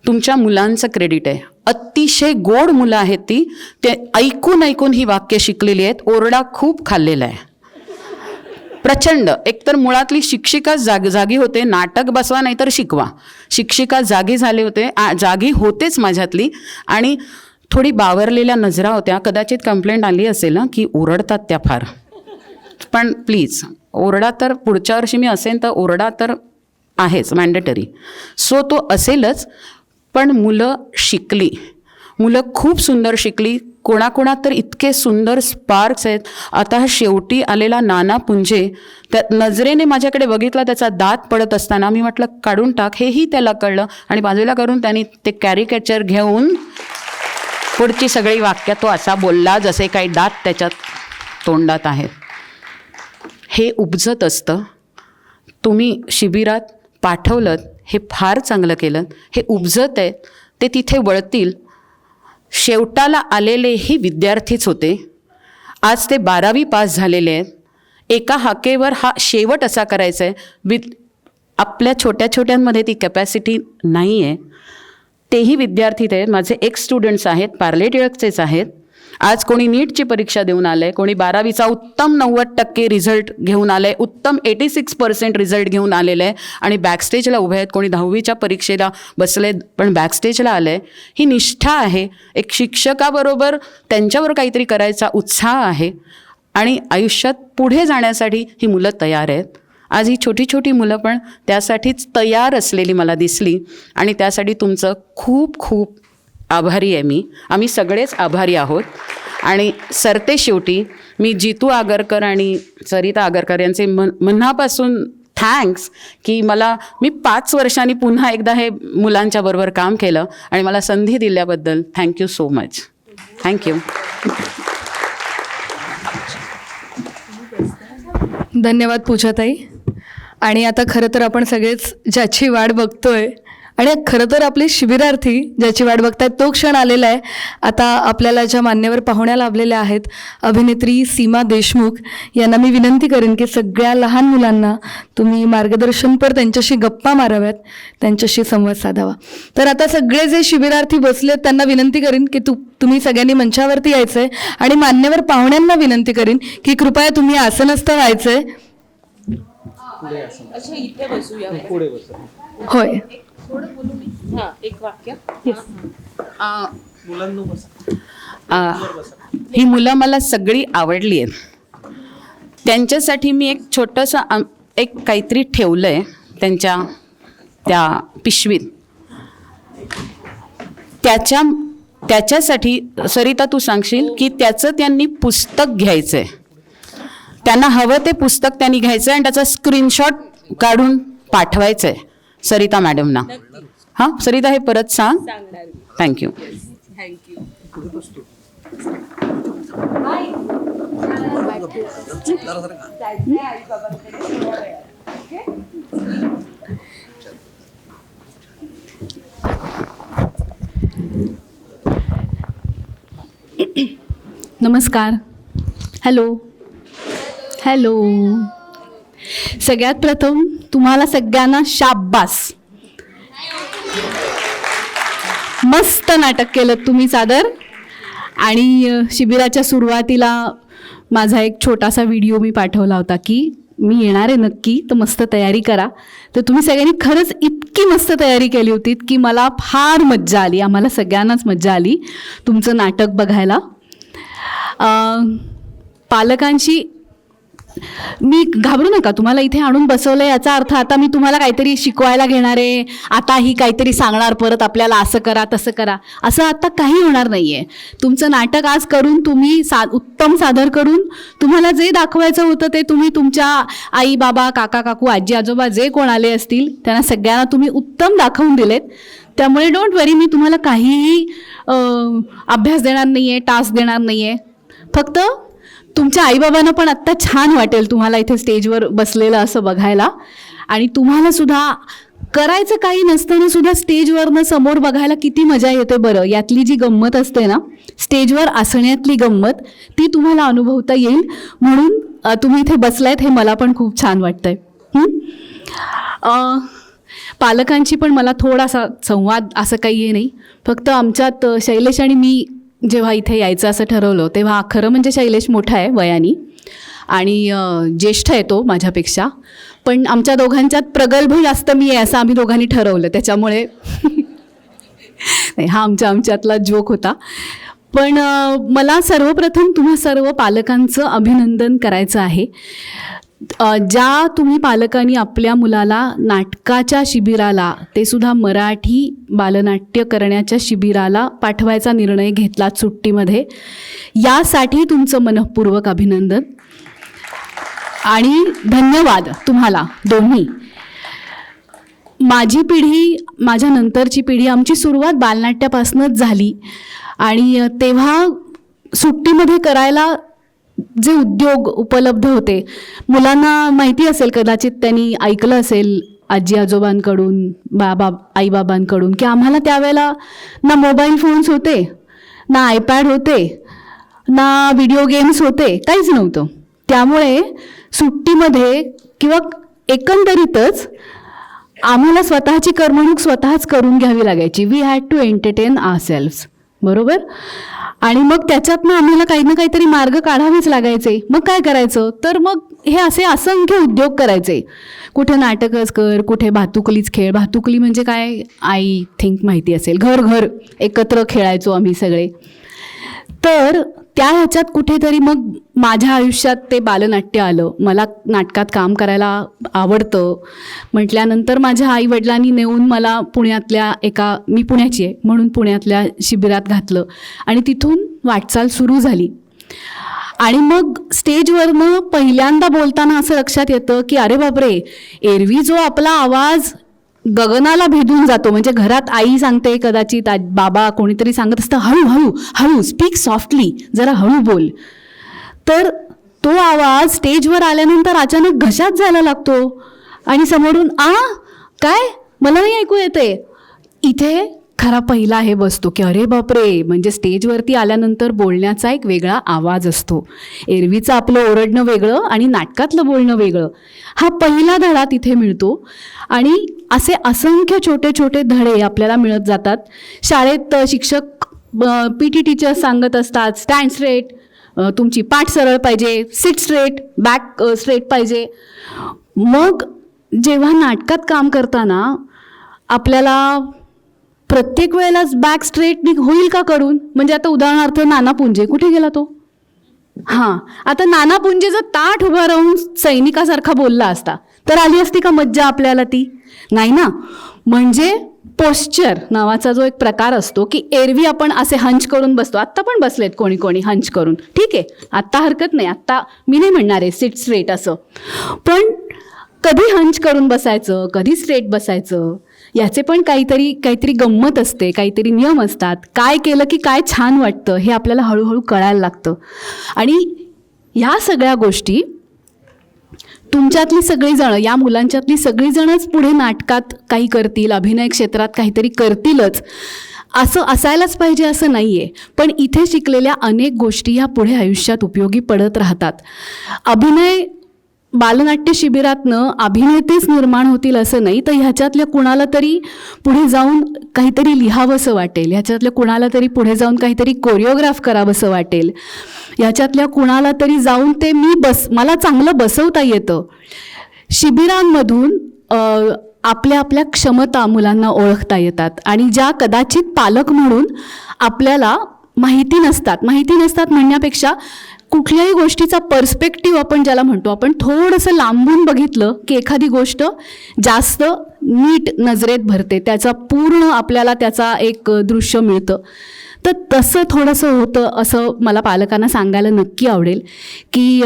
तुमच्या मुलांचं क्रेडिट आहे. अतिशय गोड मुलं आहेत ती. ते ऐकून ऐकून ही वाक्य शिकलेली आहेत. ओरडा खूप खाल्लेला आहे प्रचंड. एकतर मुळातली शिक्षिका जागी होते, नाटक बसवा नाही तर शिकवा. शिक्षिका जागी झाले होते, जागी होतेच माझ्यातली. आणि थोडी बावरलेल्या नजरा होत्या. कदाचित कंप्लेंट आली असेल ना की ओरडतात त्या फार. पण प्लीज ओरडा तर, पुढच्या वर्षी मी असेन तर ओरडा तर आहेच मॅन्डेटरी. सो तो असेलच. पण मुलं शिकली, मुलं खूप सुंदर शिकली. कोणाकोणात तर इतके सुंदर स्पार्क्स आहेत. आता हा शेवटी आलेला नाना पुंजे, त्या नजरेने माझ्याकडे बघितला, त्याचा दात पडत असताना मी म्हटलं काढून टाक. हेही त्याला कळलं आणि बाजूला करून त्यांनी ते कॅरिकेचर घेऊन पुढची सगळी वाक्य तो असा बोलला जसे काही दात त्याच्यात तोंडात आहेत. हे उपजत असतं. तुम्ही शिबिरात पाठवलं, हे फार चांगलं केलं. हे उपजत आहे, ते तिथे वळतील. शेवटाला आलेलेही विद्यार्थीच होते. आज ते 12वी पास झालेले आहेत. एका हाकेवर हा शेवट असा करायचा आहे. आपल्या छोट्या छोट्यांमध्ये ती कॅपॅसिटी नाही आहे. तेही विद्यार्थी आहेत. माझे एक्स स्टुडंट्स आहेत, पार्ले टिळकचेच आहेत. आज कोणी नीटची परीक्षा देऊन आलं आहे, कोणी 12वीचा उत्तम 90% रिझल्ट घेऊन आलं आहे, उत्तम 86% रिझल्ट घेऊन आलेलं आहे आणि बॅकस्टेजला उभे आहेत. कोणी 10वीच्या परीक्षेला बसले पण बॅकस्टेजला आलं आहे. ही निष्ठा आहे. एक शिक्षकाबरोबर त्यांच्यावर काहीतरी करायचा उत्साह आहे आणि आयुष्यात पुढे जाण्यासाठी ही मुलं तयार आहेत. आज ही छोटी छोटी मुलं पण त्यासाठीच तयार असलेली मला दिसली आणि त्यासाठी तुमचं खूप खूप आभारी आहे मी. आम्ही सगळेच आभारी आहोत. आणि सरते शेवटी मी जितू आगरकर आणि सरिता आगरकर यांचे मनापासून थँक्स की मी 5 वर्षांनी पुन्हा एकदा हे मुलांच्या बरोबर काम केलं आणि मला संधी दिल्याबद्दल थँक्यू सो मच. थँक्यू. धन्यवाद पूजाताई. आणि आता खरं तर आपण सगळेच ज्याची वाट बघतोय आणि खरं तर आपले शिबिरार्थी ज्याची वाट बघतायत तो क्षण आलेला आहे. आता आपल्याला ज्या मान्यवर पाहुण्या लाभलेल्या आहेत, अभिनेत्री सीमा देशमुख यांना मी विनंती करेन की सगळ्या लहान मुलांना तुम्ही मार्गदर्शनपर त्यांच्याशी गप्पा माराव्यात, त्यांच्याशी संवाद साधावा. तर आता सगळे जे शिबिरार्थी बसलेत त्यांना विनंती करेन की तुम्ही सगळ्यांनी मंचावरती यायचं आहे आणि मान्यवर पाहुण्यांना विनंती करेन की कृपया तुम्ही आसनस्थ व्हायचं आहे. होय. एक वाक्य. ही मुलं मला सगळी आवडली आहेत. त्यांच्यासाठी मी एक छोटंसं एक काहीतरी ठेवलं आहे त्यांच्या त्या पिशवीत. त्याच्या त्याच्यासाठी सरिता तू सांगशील की त्याचं त्यांनी पुस्तक घ्यायचं आहे, त्यांना हवं ते पुस्तक त्यांनी घ्यायचं आणि त्याचा स्क्रीनशॉट काढून पाठवायचं आहे सरिता मॅडमना. हां सरिता हे परत सांग. थँक्यू. नमस्कार. Hello hello. सगळ्यात प्रथम तुम्हाला सगळ्यांना शाब्बास. मस्त नाटक केलं तुम्ही सादर. आणि शिबिराच्या सुरुवातीला माझा एक छोटासा व्हिडिओ मी पाठवला होता की मी येणार आहे नक्की, तर मस्त तयारी करा. तर तुम्ही सगळ्यांनी खरंच इतकी मस्त तयारी केली होती की मला फार मज्जा आली, आम्हाला सगळ्यांनाच मज्जा आली तुमचं नाटक बघायला. पालकांशी मी घाबरू नका, तुम्हाला इथे आणून बसवलं याचा अर्थ आता मी तुम्हाला काहीतरी शिकवायला घेणार आहे, आता ही काहीतरी सांगणार परत आपल्याला असं करा तसं करा, असं आता काही होणार नाही आहे. तुमचं नाटक आज करून तुम्ही उत्तम सादर करून तुम्हाला जे दाखवायचं होतं ते तुम्ही तुमच्या आई बाबा काका काकू आजी आजोबा जे कोण आले असतील त्यांना सगळ्यांना तुम्ही उत्तम दाखवून दिलेत. त्यामुळे डोंट वरी, मी तुम्हाला काहीही अभ्यास देणार नाही आहे, टास्क देणार नाही आहे. फक्त तुमच्या आईबाबांना पण आत्ता छान वाटेल तुम्हाला इथे स्टेजवर बसलेलं असं बघायला. आणि तुम्हाला सुद्धा करायचं काही नसताना सुद्धा स्टेजवरनं समोर बघायला किती मजा येते बरं. यातली जी गंमत असते ना, स्टेजवर असण्यातली गंमत, ती तुम्हाला अनुभवता येईल. म्हणून तुम्ही इथे बसलायत हे मला पण खूप छान वाटतंय. पालकांची पण मला थोडासा संवाद असं काही हे नाही. फक्त आमच्यात शैलेश आणि मी जेव्हा इथे यायचं असं ठरवलं तेव्हा खरं म्हणजे शैलेश मोठा आहे वयाने आणि ज्येष्ठ आहे तो माझ्यापेक्षा, पण आमच्या दोघांच्यात प्रगल्भ जास्त मी आहे असं आम्ही दोघांनी ठरवलं. त्याच्यामुळे नाही, हा आमच्यातला जोक होता. पण मला सर्वप्रथम तुम्हा सर्व पालकांचं अभिनंदन करायचं आहे. ज्या तुम्ही पालकांनी आपल्या मुलाला नाटकाच्या शिबिराला, ते सुद्धा मराठी बालनाट्य करण्याच्या शिबिराला पाठवायचा निर्णय घेतलात सुट्टीमध्ये, यासाठी तुमचं मनःपूर्वक अभिनंदन आणि धन्यवाद तुम्हाला दोन्ही. माझी पिढी, माझ्या नंतरची पिढी, आमची सुरुवात बालनाट्यापासूनच झाली आणि तेव्हा सुट्टीमध्ये करायला जे उद्योग उपलब्ध होते, मुलांना माहिती असेल कदाचित, त्यांनी ऐकलं असेल आजी आजोबांकडून, आईबाबांकडून की आम्हाला त्यावेळेला ना मोबाईल फोन्स होते, ना आयपॅड होते, ना व्हिडिओ गेम्स होते, काहीच नव्हतं. त्यामुळे सुट्टीमध्ये किंवा एकंदरीतच आम्हाला स्वतःची करमणूक स्वतःच करून घ्यावी लागायची. We had to entertain ourselves, बरोबर. आणि मग त्याच्यातनं आम्हाला काही ना काहीतरी मार्ग काढावेच लागायचे. मग काय करायचं, तर मग हे असे असंख्य उद्योग करायचे. कुठे नाटकच कर, कुठे भातुकलीच खेळ. भातुकली म्हणजे काय, आय थिंक माहिती असेल, घर घर एकत्र खेळायचो आम्ही सगळे. तर त्या ह्याच्यात कुठेतरी मग माझ्या आयुष्यात ते बालनाट्य आलं. मला नाटकात काम करायला आवडतं म्हटल्यानंतर माझ्या आईवडिलांनी नेऊन मला पुण्यातल्या मी पुण्याची आहे म्हणून पुण्यातल्या शिबिरात घातलं आणि तिथून वाटचाल सुरू झाली. आणि मग स्टेजवरनं पहिल्यांदा बोलताना असं लक्षात येतं की अरे बापरे, एरवी जो आपला आवाज गगनाला भेदून जातो, म्हणजे घरात आई सांगते कदाचित, बाबा कोणीतरी सांगत असतं हळू हळू स्पीक सॉफ्टली, जरा हळू बोल, तर तो आवाज स्टेजवर आल्यानंतर अचानक घशात जायला लागतो आणि समोरून काय मला नाही ऐकू येते. इथे खरा पहिला हे बसतो की अरे बापरे, म्हणजे स्टेजवरती आल्यानंतर बोलण्याचा एक वेगळा आवाज असतो. एरवीचं आपलं ओरडणं वेगळं आणि नाटकातलं बोलणं वेगळं, हा पहिला धडा तिथे मिळतो. आणि असे असंख्य छोटे छोटे धडे आपल्याला मिळत जातात. शाळेत शिक्षक PT टीचर्स सांगत असतात स्टँड स्ट्रेट, तुमची पाठ सरळ पाहिजे, सिट स्ट्रेट, बॅक स्ट्रेट पाहिजे. मग जेव्हा नाटकात काम करताना आपल्याला प्रत्येक वेळेलाच बॅक स्ट्रेट होईल का करून, म्हणजे आता उदाहरणार्थ नाना पुंजे कुठे गेला तो, आता नाना पुंजे जर ताठ उभा राहून सैनिकासारखा बोलला असता तर आली असती का मज्जा आपल्याला, ती नाही ना. म्हणजे पोश्चर नावाचा जो एक प्रकार असतो की एरवी आपण असे हंच करून बसतो, आत्ता पण बसलेत कोणी कोणी हंच करून, ठीक आहे, आत्ता हरकत नाही, आत्ता मी नाही म्हणणार आहे सिट स्ट्रेट असं, पण कधी हंच करून बसायचं, कधी स्ट्रेट बसायचं, याचे पण काहीतरी गंमत असते, काहीतरी नियम असतात. काय केलं की काय छान वाटतं हे आपल्याला हळूहळू कळायला लागतं. आणि ह्या सगळ्या गोष्टी तुमच्यातली सगळीजणं, या मुलांच्यातली सगळीजणच पुढे नाटकात काही करतील, अभिनय क्षेत्रात काहीतरी करतीलच असं असायलाच पाहिजे असं नाही आहे. पण इथे शिकलेल्या अनेक गोष्टी ह्या पुढे आयुष्यात उपयोगी पडत राहतात. अभिनय बालनाट्य शिबिरातनं अभिनेतेच निर्माण होतील असं नाही, तर ह्याच्यातल्या कुणाला तरी पुढे जाऊन काहीतरी लिहावंसं वाटेल, ह्याच्यातल्या कुणाला तरी पुढे जाऊन काहीतरी कोरिओग्राफ करावंसं वाटेल, ह्याच्यातल्या कुणाला तरी जाऊन ते मला चांगलं बसवता येतं. शिबिरांमधून आपल्या आपल्या क्षमता मुलांना ओळखता येतात आणि ज्या कदाचित पालक म्हणून आपल्याला माहिती नसतात म्हणण्यापेक्षा कुठल्याही गोष्टीचा पर्स्पेक्टिव्ह आपण ज्याला म्हणतो, आपण थोडंसं लांबून बघितलं की एखादी गोष्ट जास्त नीट नजरेत भरते, त्याचा पूर्ण आपल्याला त्याचा एक दृश्य मिळतं. तर तसं थोडंसं होतं असं मला पालकांना सांगायला नक्की आवडेल की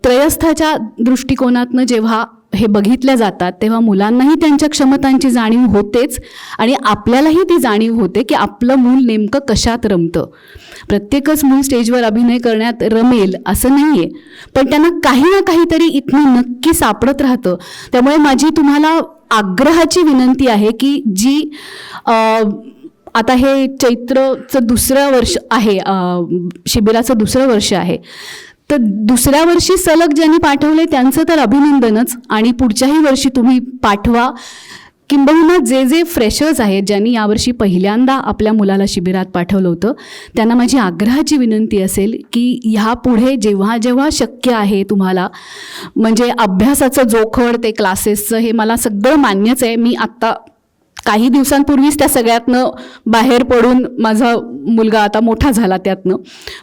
त्रयस्थाच्या दृष्टिकोनातनं जेव्हा हे बघितल्या जातात तेव्हा मुलांनाही त्यांच्या क्षमतांची जाणीव होतेच आणि आपल्यालाही ती जाणीव होते की आपलं मूल नेमकं कशात रमतं. प्रत्येकच मूल स्टेजवर अभिनय करण्यात रमेल असं नाही आहे, पण त्यांना काही ना काहीतरी इथनं नक्की सापडत राहतं. त्यामुळे माझी तुम्हाला आग्रहाची विनंती आहे की जी आता हे चैत्रचं दुसरं वर्ष आहे, शिबिराचं दुसरं वर्ष आहे, तर दुसऱ्या वर्षी सलग ज्यांनी पाठवले त्यांचं तर अभिनंदनच, आणि पुढच्याही वर्षी तुम्ही पाठवा. किंबहुना जे फ्रेशर्स आहेत ज्यांनी यावर्षी पहिल्यांदा आपल्या मुलाला शिबिरात पाठवलं होतं त्यांना माझी आग्रहाची विनंती असेल की ह्यापुढे जेव्हा जेव्हा शक्य आहे तुम्हाला, म्हणजे अभ्यासाचं जोखड ते क्लासेसचं हे मला सगळं मान्यच आहे, मी आत्ता काही दिवसांपूर्वीच त्या सगळ्यातनं बाहेर पडून, माझा मुलगा आता मोठा झाला त्यातनं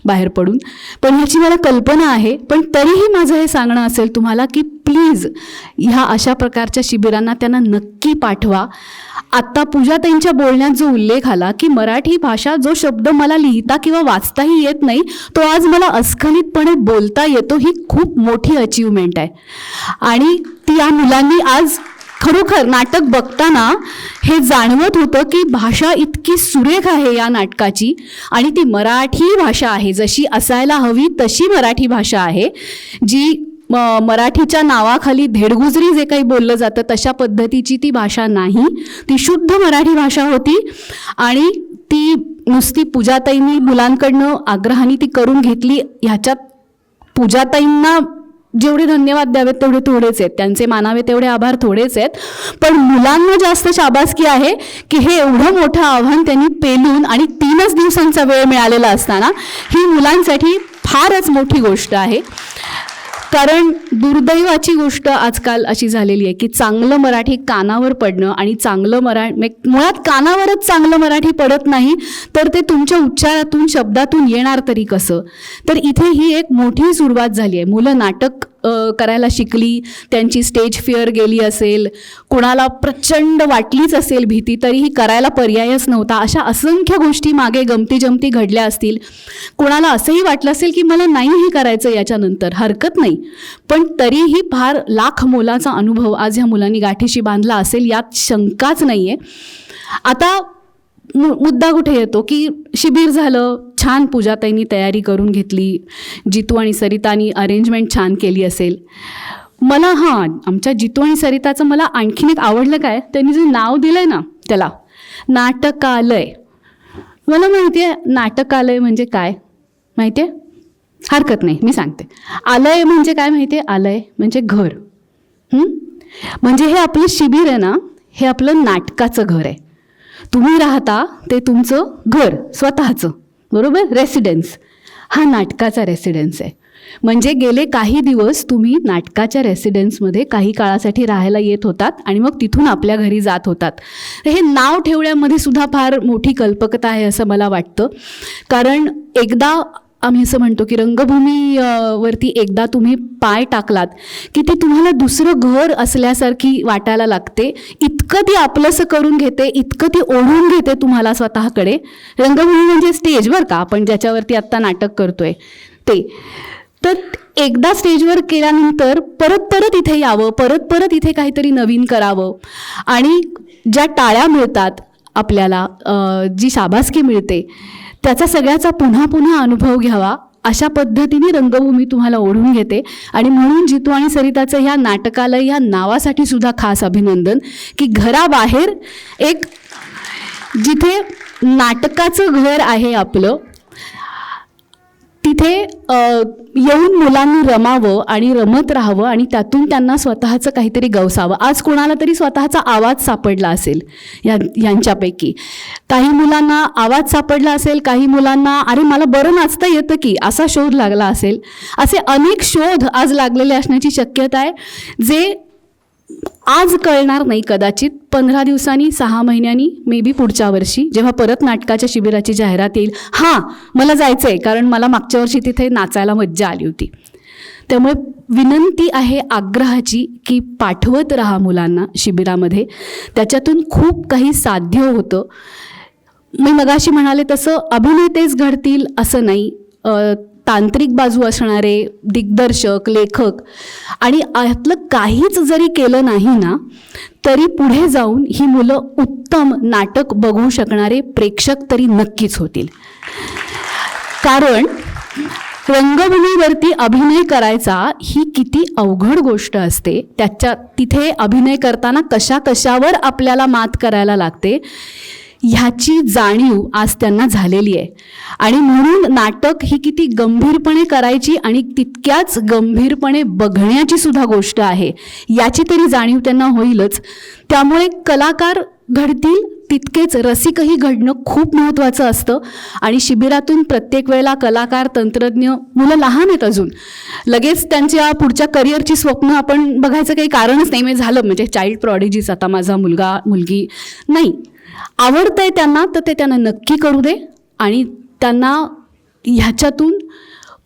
बाहेर पडून, पण ह्याची मला कल्पना आहे. पण तरीही माझं हे सांगणं असेल तुम्हाला की प्लीज ह्या अशा प्रकारच्या शिबिरांना त्यांना नक्की पाठवा. आत्ता पूजाताईंच्या बोलण्यात जो उल्लेख आला की मराठी भाषा जो शब्द मला लिहिता किंवा वाचताही येत नाही तो आज मला अस्खलितपणे बोलता येतो, ही खूप मोठी अचीवमेंट आहे. आणि ती या मुलांनी आज खरोखर नाटक बघताना हे जाणवत होतं की भाषा इतकी सुरेख आहे या नाटकाची, आणि ती मराठी भाषा आहे, जशी असायला हवी तशी मराठी भाषा आहे, जी मराठीच्या नावाखाली धेडगुजरी जे काही बोललं जातं तशा पद्धतीची ती भाषा नाही, ती शुद्ध मराठी भाषा होती. आणि ती नुसती पूजाताईंनी मुलांकडनं आग्रहाने ती करून घेतली. ह्याच्यात पूजाताईंना जेवढे धन्यवाद द्यावेत तेवढे थोडेच आहेत, त्यांचे मानावे तेवढे आभार थोडेच आहेत, पण मुलांना जास्त शाबासकी आहे की हे एवढं मोठं आव्हान त्यांनी पेलून आणि 3च दिवसांचा वेळ मिळालेला असताना ही मुलांसाठी फारच मोठी गोष्ट आहे. कारण दुर्दैवाची गोष्ट आजकाल अशी झालेली आहे की चांगलं मराठी कानावर पडणं आणि चांगलं मुळात कानावरच चांगलं मराठी पडत नाही तर ते तुमच्या उच्चारातून शब्दातून येणार तरी कसं. तर इथे ही एक मोठी सुरुवात झाली आहे. मुलं नाटक करायला शिकली, त्यांची स्टेज फिअर गेली असेल, कुणाला प्रचंड वाटलीच असेल भीती, तरीही करायला पर्यायच नव्हता, अशा असंख्य गोष्टी मागे गमती जमती घडल्या असतील. कुणाला असंही वाटलं असेल की मला नाहीही करायचं याच्यानंतर, हरकत नाही, पण तरीही फार लाख मोलाचा अनुभव आज ह्या मुलांनी गाठीशी बांधला असेल यात शंकाच नाही आहे. आता मुद्दा कुठे येतो की शिबिर झालं, छान पूजाताईंनी तयारी करून घेतली, जितू आणि सरितानी अरेंजमेंट छान केली असेल. मला आमच्या जितू आणि सरिताचं मला आणखीन एक आवडलं काय, त्यांनी जे नाव दिलं आहे ना त्याला, नाटकालय. मला माहिती आहे नाटकालय म्हणजे काय, माहिती आहे? हरकत नाही, मी सांगते. आलय म्हणजे काय माहिती आहे? आलय म्हणजे घर. म्हणजे हे आपलं शिबिर आहे ना, हे आपलं नाटकाचं घर आहे. तुम्ही राहता ते तुमचं घर स्वतःचं, बरोबर, रेसिडेन्स. हा नाटकाचा रेसिडेन्स आहे. म्हणजे गेले काही दिवस तुम्ही नाटकाच्या रेसिडेन्समध्ये काही काळासाठी राहायला येत होतात आणि मग तिथून आपल्या घरी जात होतात. हे नाव ठेवण्यामध्ये सुद्धा फार मोठी कल्पकता आहे असं मला वाटतं. कारण एकदा आम्ही असं म्हणतो की रंगभूमी वरती एकदा तुम्ही पाय टाकलात की ती तुम्हाला दुसरं घर असल्यासारखी वाटायला लागते. इतकं ती आपलंसं करून घेते, इतकं ती ओढून घेते तुम्हाला स्वतःकडे. रंगभूमी म्हणजे स्टेज बरं का, आपण ज्याच्यावरती आत्ता नाटक करतोय ते. तर एकदा स्टेजवर केल्यानंतर परत परत इथे यावं, परत परत इथे काहीतरी नवीन करावं आणि ज्या टाळ्या मिळतात आपल्याला, जी शाबासकी मिळते, त्याचा सगळ्याचा पुन्हा पुन्हा अनुभव घ्यावा, अशा पद्धतीने रंगभूमी तुम्हाला ओढून घेते. आणि म्हणून जितू आणि सरिताचं ह्या नाटकाला, ह्या नावासाठी सुद्धा खास अभिनंदन, की घराबाहेर एक जिथे नाटकाचं घर आहे आपलं, तिथे येऊन मुलांनी रमावं आणि रमत राहावं आणि त्यातून त्यांना स्वतःचं काहीतरी गवसावं. आज कोणाला तरी स्वतःचा आवाज सापडला असेल यांच्यापैकी. काही मुलांना आवाज सापडला असेल, काही मुलांना अरे मला बरं नाचता येतं की असा शोध लागला असेल. असे अनेक शोध आज लागलेले असण्याची शक्यता आहे, जे आज कळणार नाही कदाचित. 15 दिवसांनी, 6 महिन्यांनी, मे बी पुढच्या वर्षी जेव्हा परत नाटकाच्या शिबिराची जाहिरात येईल, हां मला जायचं आहे कारण मला मागच्या वर्षी तिथे नाचायला मज्जा आली होती. त्यामुळे विनंती आहे आग्रहाची की पाठवत राहा मुलांना शिबिरामध्ये. त्याच्यातून खूप काही साध्य होतं. मी मगाशी म्हणाले तसं अभिनेतेच घडतील असं नाही. तांत्रिक बाजू असणारे दिग्दर्शक, लेखक आणि यातलं काहीच जरी केलं नाही ना, तरी पुढे जाऊन ही मुलं उत्तम नाटक बघू शकणारे प्रेक्षक तरी नक्कीच होतील. कारण रंगभूमीवरती अभिनय करायचा ही किती अवघड गोष्ट असते. तिथे अभिनय करताना कशा कशावर आपल्याला मात करायला लागते ह्याची जाणीव आज त्यांना झालेली आहे. आणि म्हणून नाटक ही किती गंभीरपणे करायची आणि तितक्याच गंभीरपणे बघण्याची सुद्धा गोष्ट आहे याची तरी जाणीव त्यांना होईलच. त्यामुळे कलाकार घडतील, तितकेच रसिकही घडणं खूप महत्त्वाचं असतं. आणि शिबिरातून प्रत्येक वेळेला कलाकार, तंत्रज्ञ, मुलं लहान आहेत अजून, लगेच त्यांच्या पुढच्या करिअरची स्वप्न आपण बघायचं काही कारणच नाही. झालं म्हणजे चाइल्ड प्रॉडिजीज आता माझा मुलगा मुलगी नाही. आवडतंय त्यांना तर ते त्यांना नक्की करू दे. आणि त्यांना ह्याच्यातून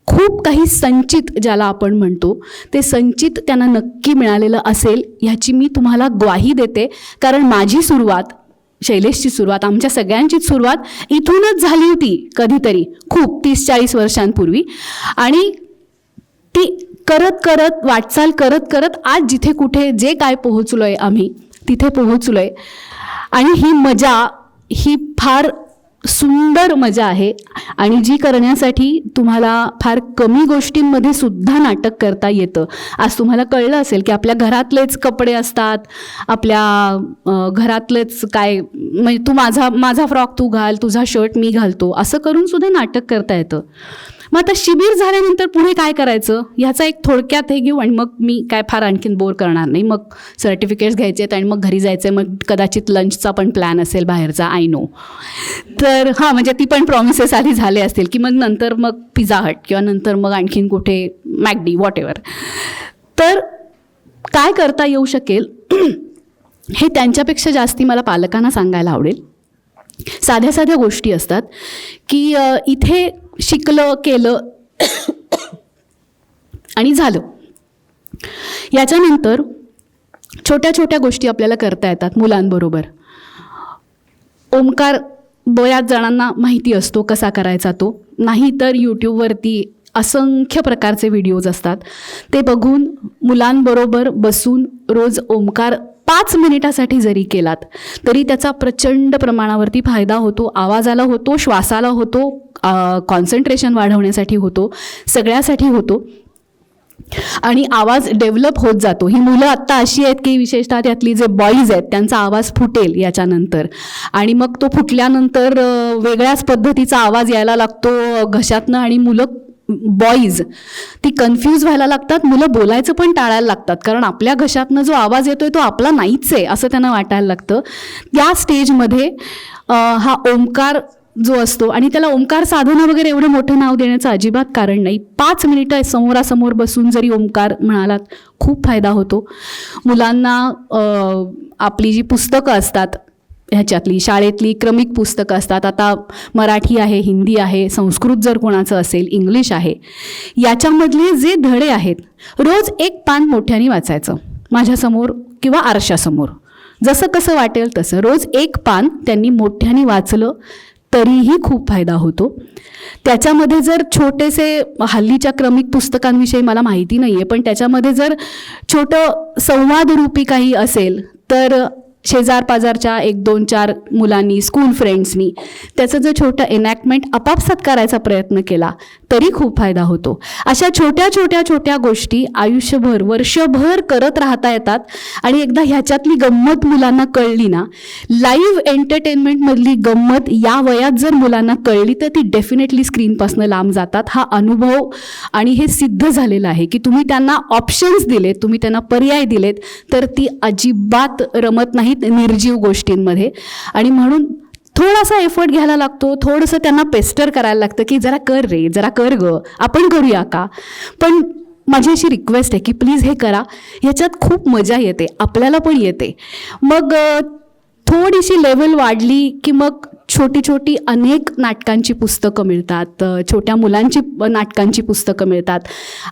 खूप काही संचित, ज्याला आपण म्हणतो ते संचित, त्यांना नक्की मिळालेलं असेल ह्याची मी तुम्हाला ग्वाही देते. कारण माझी सुरुवात, शैलेशची सुरुवात, आमच्या सगळ्यांचीच सुरुवात इथूनच झाली होती कधीतरी, खूप 30-40 वर्षांपूर्वी. आणि ती करत करत, वाटचाल करत करत आज जिथे कुठे जे काय पोहोचलो आहे आम्ही, तिथे पोहोचलो आहे. आणि ही मजा, ही फार सुंदर मजा आहे आणि जी करण्यासाठी तुम्हाला फार कमी गोष्टींमध्ये सुद्धा नाटक करता येतं. आज तुम्हाला कळलं असेल की आपल्या घरातलेच कपडे असतात, आपल्या घरातलेच काय, म्हणजे तू माझा फ्रॉक तू घाल, तुझा शर्ट मी घालतो, असं करून सुद्धा नाटक करता येतं. मग आता शिबिर झाल्यानंतर पुढे काय करायचं ह्याचा एक थोडक्यात हे घेऊ आणि मग मी काय फार आणखीन बोर करणार नाही. मग सर्टिफिकेट्स घ्यायचे आहेत आणि मग घरी जायचं आहे. मग कदाचित लंचचा पण प्लॅन असेल बाहेरचा, आय नो. तर हां, म्हणजे ती पण प्रॉमिसेस आधी झाले असतील की मग नंतर मग पिझ्झा हट किंवा नंतर मग आणखीन कुठे मॅकडी, व्हॉटेवर. तर काय करता येऊ शकेल हे त्यांच्यापेक्षा जास्ती मला पालकांना सांगायला आवडेल. साध्या साध्या गोष्टी असतात की इथे शिकलं, केलं आणि झालं. याच्यानंतर छोट्या छोट्या गोष्टी आपल्याला करता येतात मुलांबरोबर. ओमकार बऱ्याच जणांना माहिती असतो कसा करायचा तो, नाही तर यूट्यूबवरती असंख्य प्रकारचे व्हिडिओज असतात. ते बघून मुलांबरोबर बसून रोज ओमकार 5 मिनिटासाठी जरी केलात तरी त्याचा प्रचंड प्रमाणावरती फायदा होतो. आवाजाला होतो, श्वासाला होतो, कॉन्सन्ट्रेशन वाढवण्यासाठी होतो, सगळ्यासाठी होतो. आणि आवाज डेव्हलप होत जातो. ही मुलं आत्ता अशी आहेत की विशेषतः त्यातली जे बॉईज आहेत त्यांचा आवाज फुटेल याच्यानंतर, आणि मग तो फुटल्यानंतर वेगळ्याच पद्धतीचा आवाज यायला लागतो घशातनं आणि मुलं बॉईज ती कन्फ्यूज व्हायला लागतात. मुलं बोलायचं पण टाळायला लागतात कारण आपल्या घशातनं जो आवाज येतोय तो आपला नाहीच आहे असं त्यांना वाटायला लागतं. त्या स्टेजमध्ये हा ओंकार जो असतो, आणि त्याला ओंकार साधना वगैरे एवढं मोठं नाव देण्याचं अजिबात कारण नाही. 5 मिनिटं समोरासमोर बसून जरी ओंकार म्हणालात खूप फायदा होतो. मुलांना आपली जी पुस्तकं असतात ह्याच्यातली शाळेतली क्रमिक पुस्तकं असतात. आता मराठी आहे, हिंदी आहे, संस्कृत जर कोणाचं असेल, इंग्लिश आहे, याच्यामधले जे धडे आहेत रोज एक पान मोठ्याने वाचायचं माझ्यासमोर किंवा आरशासमोर, जसं कसं वाटेल तसं रोज एक पान त्यांनी मोठ्याने वाचलं तरीही खूप फायदा होतो. त्याच्यामध्ये जर छोटेसे, हल्लीच्या क्रमिक पुस्तकांविषयी मला माहिती नाही आहे, पण त्याच्यामध्ये जर छोटं संवादरूपी काही असेल तर शेजार पाजारच्या 1-2-4 मुलांनी, स्कूल फ्रेंड्सनी त्याचं जर छोटं एनॅक्टमेंट आपापसात करायचा प्रयत्न केला तरी खूप फायदा होतो. अशा छोट्या गोष्टी आयुष्यभर, वर्षभर करत राहता येतात. आणि एकदा ह्याच्यातली गंमत मुलांना कळली ना, लाईव्ह एंटरटेनमेंटमधली गंमत या वयात जर मुलांना कळली तर ती डेफिनेटली स्क्रीनपासून लांब जातात. हा अनुभव आणि हे सिद्ध झालेलं आहे की तुम्ही त्यांना ऑप्शन्स दिलेत, तुम्ही त्यांना पर्याय दिलेत तर ती अजिबात रमत नाहीत निर्जीव गोष्टींमध्ये. आणि म्हणून थोडासा एफर्ट घ्यायला लागतो, थोडंसं त्यांना पेस्टर करायला लागतं की जरा कर रे, जरा कर ग, आपण करूया का. पण माझी अशी रिक्वेस्ट आहे की प्लीज हे करा, ह्याच्यात खूप मजा येते, आपल्याला पण येते. मग थोडीशी लेवल वाढली की मग छोटी अनेक नाटकांची पुस्तकं मिळतात, छोट्या मुलांची नाटकांची पुस्तकं मिळतात.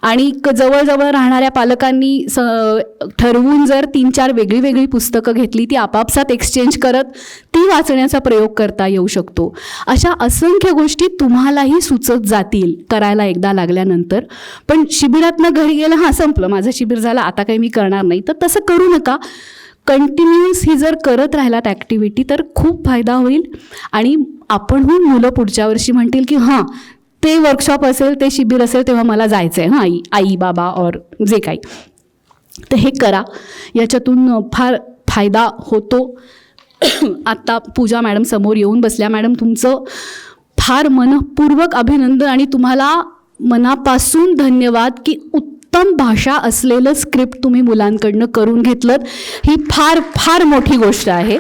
आणि जवळजवळ राहणाऱ्या पालकांनी ठरवून जर 3-4 वेगळी पुस्तकं घेतली, ती आपापसात एक्सचेंज करत ती वाचण्याचा प्रयोग करता येऊ शकतो. अशा असंख्य गोष्टी तुम्हालाही सुचत जातील करायला एकदा लागल्यानंतर. पण शिबिरातनं घरी गेलं, हां संपलं माझं शिबिर झालं, आता काही मी करणार नाही, तर तसं करू नका. कंटिन्युअस ही जर करत राहिलात ॲक्टिव्हिटी तर खूप फायदा होईल. आणि आपणहून मुलं पुढच्या वर्षी म्हणतील की हां ते वर्कशॉप असेल, ते शिबिर असेल तेव्हा मला जायचं आहे, हां आई बाबा और जे काही. तर हे करा, याच्यातून फार फायदा होतो. आत्ता पूजा मॅडम समोर येऊन बसल्या. मॅडम तुमचं फार मनपूर्वक अभिनंदन आणि तुम्हाला मनापासून धन्यवाद की उत्तम भाषा असलेलं स्क्रिप्ट तुम्ही मुलांकडनं करून घेतलं. ही फार फार मोठी गोष्ट आहे.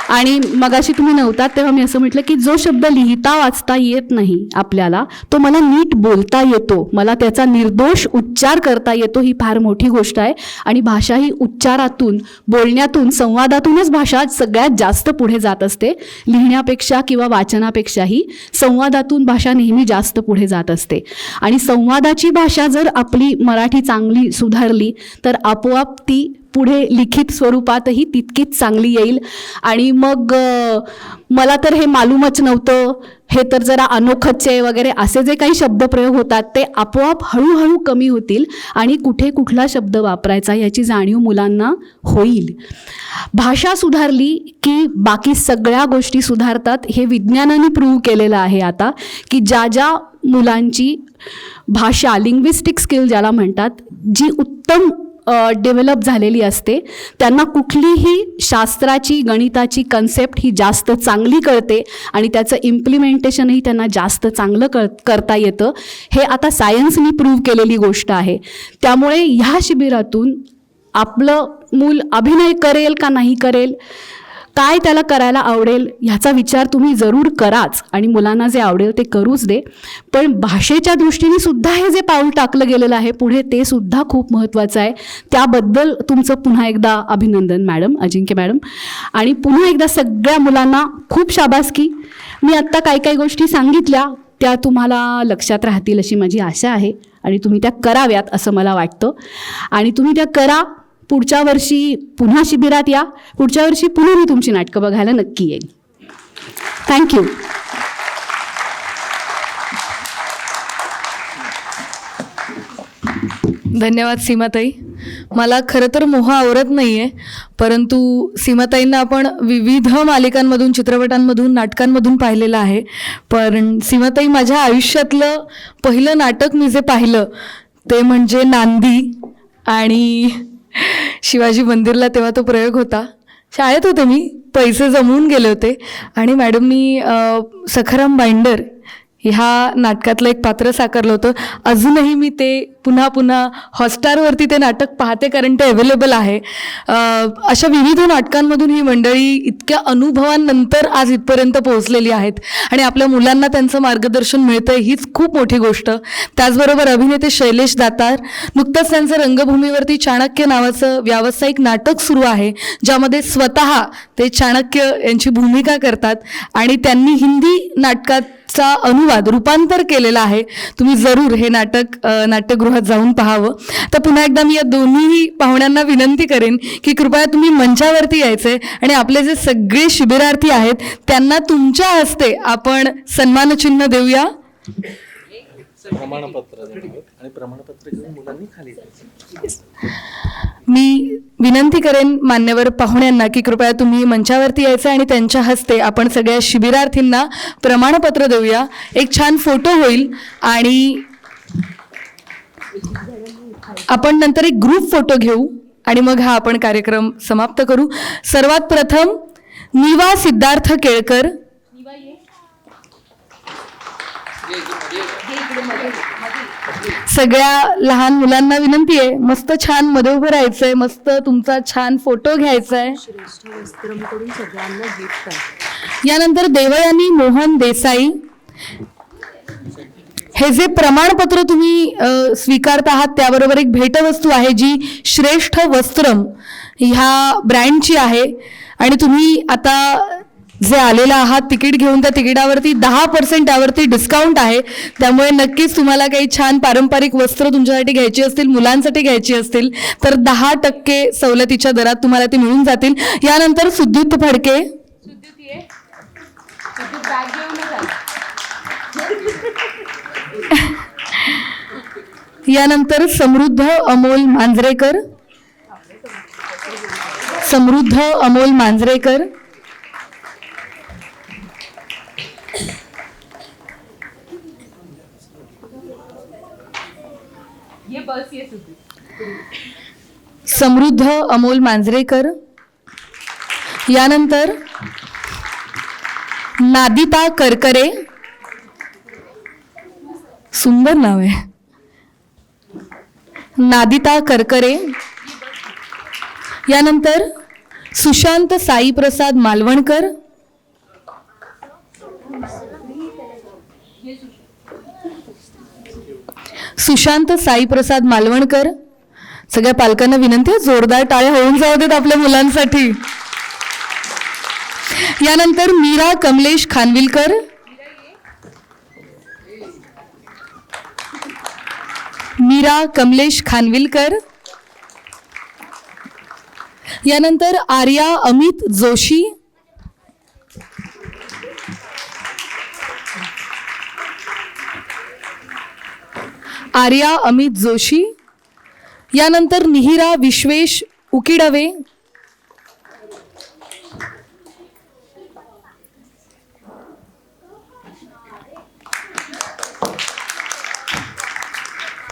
आणि मगाशी तुम्ही नव्हतात तेव्हा मी असं म्हटलं की जो शब्द लिहिता वाचता येत नाही आपल्याला, तो मला नीट बोलता येतो, मला त्याचा निर्दोष उच्चार करता येतो, ही फार मोठी गोष्ट आहे. आणि भाषा ही उच्चारातून, बोलण्यातून, संवादातूनच भाषा सगळ्यात जास्त पुढे जात असते. लिहिण्यापेक्षा किंवा वाचनापेक्षाही संवादातून भाषा नेहमी जास्त पुढे जात असते. आणि संवादाची भाषा जर आपली मराठी चांगली सुधारली तर आपोआप ती पुढे लिखित स्वरूपातही तितकीच चांगली येईल. आणि मग मला तर हे मालूमच नव्हतं, हे तर जरा अनोखच आहे वगैरे असे जे काही शब्दप्रयोग होतात ते आपोआप हळूहळू कमी होतील आणि कुठे कुठला शब्द वापरायचा याची जाणीव मुलांना होईल. भाषा सुधारली की बाकी सगळ्या गोष्टी सुधारतात. हे विज्ञानाने प्रूव्ह केलेलं आहे आता की ज्या मुलांची भाषा, लिंग्विस्टिक स्किल ज्याला म्हणतात, जी उत्तम डेव्हलप झालेली असते, त्यांना कुठलीही शास्त्राची, गणिताची कन्सेप्ट ही जास्त चांगली कळते आणि त्याचं इम्प्लिमेंटेशनही त्यांना जास्त चांगलं करता येतं. हे आता सायन्सनी प्रूव्ह केलेली गोष्ट आहे. त्यामुळे ह्या शिबिरातून आपलं मूल अभिनय करेल का नाही करेल, काय त्याला करायला आवडेल ह्याचा विचार तुम्ही जरूर कराच आणि मुलांना जे आवडेल ते करूच दे. पण भाषेच्या दृष्टीने सुद्धा हे जे पाऊल टाकलं गेलेलं आहे पुढे, ते सुद्धा खूप महत्त्वाचं आहे. त्याबद्दल तुमचं पुन्हा एकदा अभिनंदन मॅडम, अजिंक्य मॅडम. आणि पुन्हा एकदा सगळ्या मुलांना खूप शाबासकी. मी आत्ता काही गोष्टी सांगितल्या त्या तुम्हाला लक्षात राहतील अशी माझी आशा आहे आणि तुम्ही त्या कराव्यात असं मला वाटतं. आणि तुम्ही त्या करा. पुढच्या वर्षी पुन्हा शिबिरात या. पुढच्या वर्षी पुन्हा मी तुमची नाटकं बघायला नक्की येईल. थँक्यू. धन्यवाद सीमाताई. मला खरं तर मोह आवरत नाही आहे, परंतु सीमाताईंना आपण विविध मालिकांमधून, चित्रपटांमधून, नाटकांमधून पाहिलेलं आहे. पण सीमाताई, माझ्या आयुष्यातलं पहिलं नाटक मी जे पाहिलं ते म्हणजे नांदी. आणि शिवाजी मंदिरला तेव्हा तो प्रयोग होता. शाळेत होते मी, पैसे जमवून गेले होते आणि मॅडमनी सखाराम बाइंडर ह्या नाटकातलं एक पात्र साकारलं होतं. अजूनही मी ते पुन्हा पुन्हा हॉटस्टारवरती ते नाटक पाहते, कारण ते अवेलेबल आहे. अशा विविध नाटकांमधून ही मंडळी इतक्या अनुभवांनंतर आज इथपर्यंत पोहोचलेली आहेत आणि आपल्या मुलांना त्यांचं मार्गदर्शन मिळतंय, हीच खूप मोठी गोष्ट. त्याचबरोबर अभिनेते शैलेश दातार, नुकतंच त्यांचं रंगभूमीवरती चाणक्य नावाचं व्यावसायिक नाटक सुरू आहे, ज्यामध्ये स्वतः ते चाणक्य यांची भूमिका करतात आणि त्यांनी हिंदी नाटकाचा अनुवाद रूपांतर केलेला आहे. तुम्ही जरूर हे नाटक नाट्यगृहात जाऊन पाहावं. तर पुन्हा एकदा मी या दोन्ही पाहुण्यांना विनंती करेन की कृपया तुम्ही मंचावरती यायचे आणि आपले जे सगळे शिबिरार्थी आहेत त्यांना तुमच्या हस्ते आपण सन्मानचिन्ह देऊया. मी विनंती करेन मान्यवर पाहुण्यांना की कृपया तुम्ही मंचावरती यायचं आणि त्यांच्या हस्ते आपण सगळ्या शिबिरार्थींना प्रमाणपत्र देऊया. एक छान फोटो होईल आणि आपण नंतर एक ग्रुप फोटो घेऊ आणि मग हा आपण कार्यक्रम समाप्त करू. सर्वात प्रथम निवा सिद्धार्थ केळकर. सगळ्या लहान मुलांना विनंती आहे, मस्त छान मध्ये उभं राहायचंय, मस्त तुमचा छान फोटो घ्यायचा आहे. यानंतर देवयानी मोहन देसाई. हे जे प्रमाणपत्र तुम्ही स्वीकारत आहात त्याबरोबर एक भेटवस्तू आहे जी श्रेष्ठ वस्त्रम ह्या ब्रँडची आहे आणि तुम्ही आता जे आलेला आहात तिकीट घेऊन त्या तिकिटावरती 10% त्यावरती डिस्काउंट आहे. त्यामुळे नक्कीच तुम्हाला काही छान पारंपरिक वस्त्र तुमच्यासाठी घ्यायची असतील, मुलांसाठी घ्यायची असतील तर 10% सवलतीच्या दरात तुम्हाला ती मिळून जातील. यानंतर सुद्युत फडके. यानंतर समृद्ध अमोल मांजरेकर. समृद्ध अमोल मांजरेकर. समृद्ध अमोल मांजरेकर. यानंतर नादिता करकरे. सुंदर नाव आहे, नादिता करकरे. यानंतर सुशांत साईप्रसाद मालवणकर. सुशांत साईप्रसाद मालवणकर. सगळ्या पालकांना विनंती आहे, जोरदार टाळ्या होऊन जाऊ देत आपल्या मुलांसाठी. यानंतर मीरा कमलेश खानविलकर. मीरा कमलेश खानविलकर. यानंतर आर्या अमित जोशी. आर्या अमित जोशी. यानंतर निहिरा विश्वेश उकिडवे.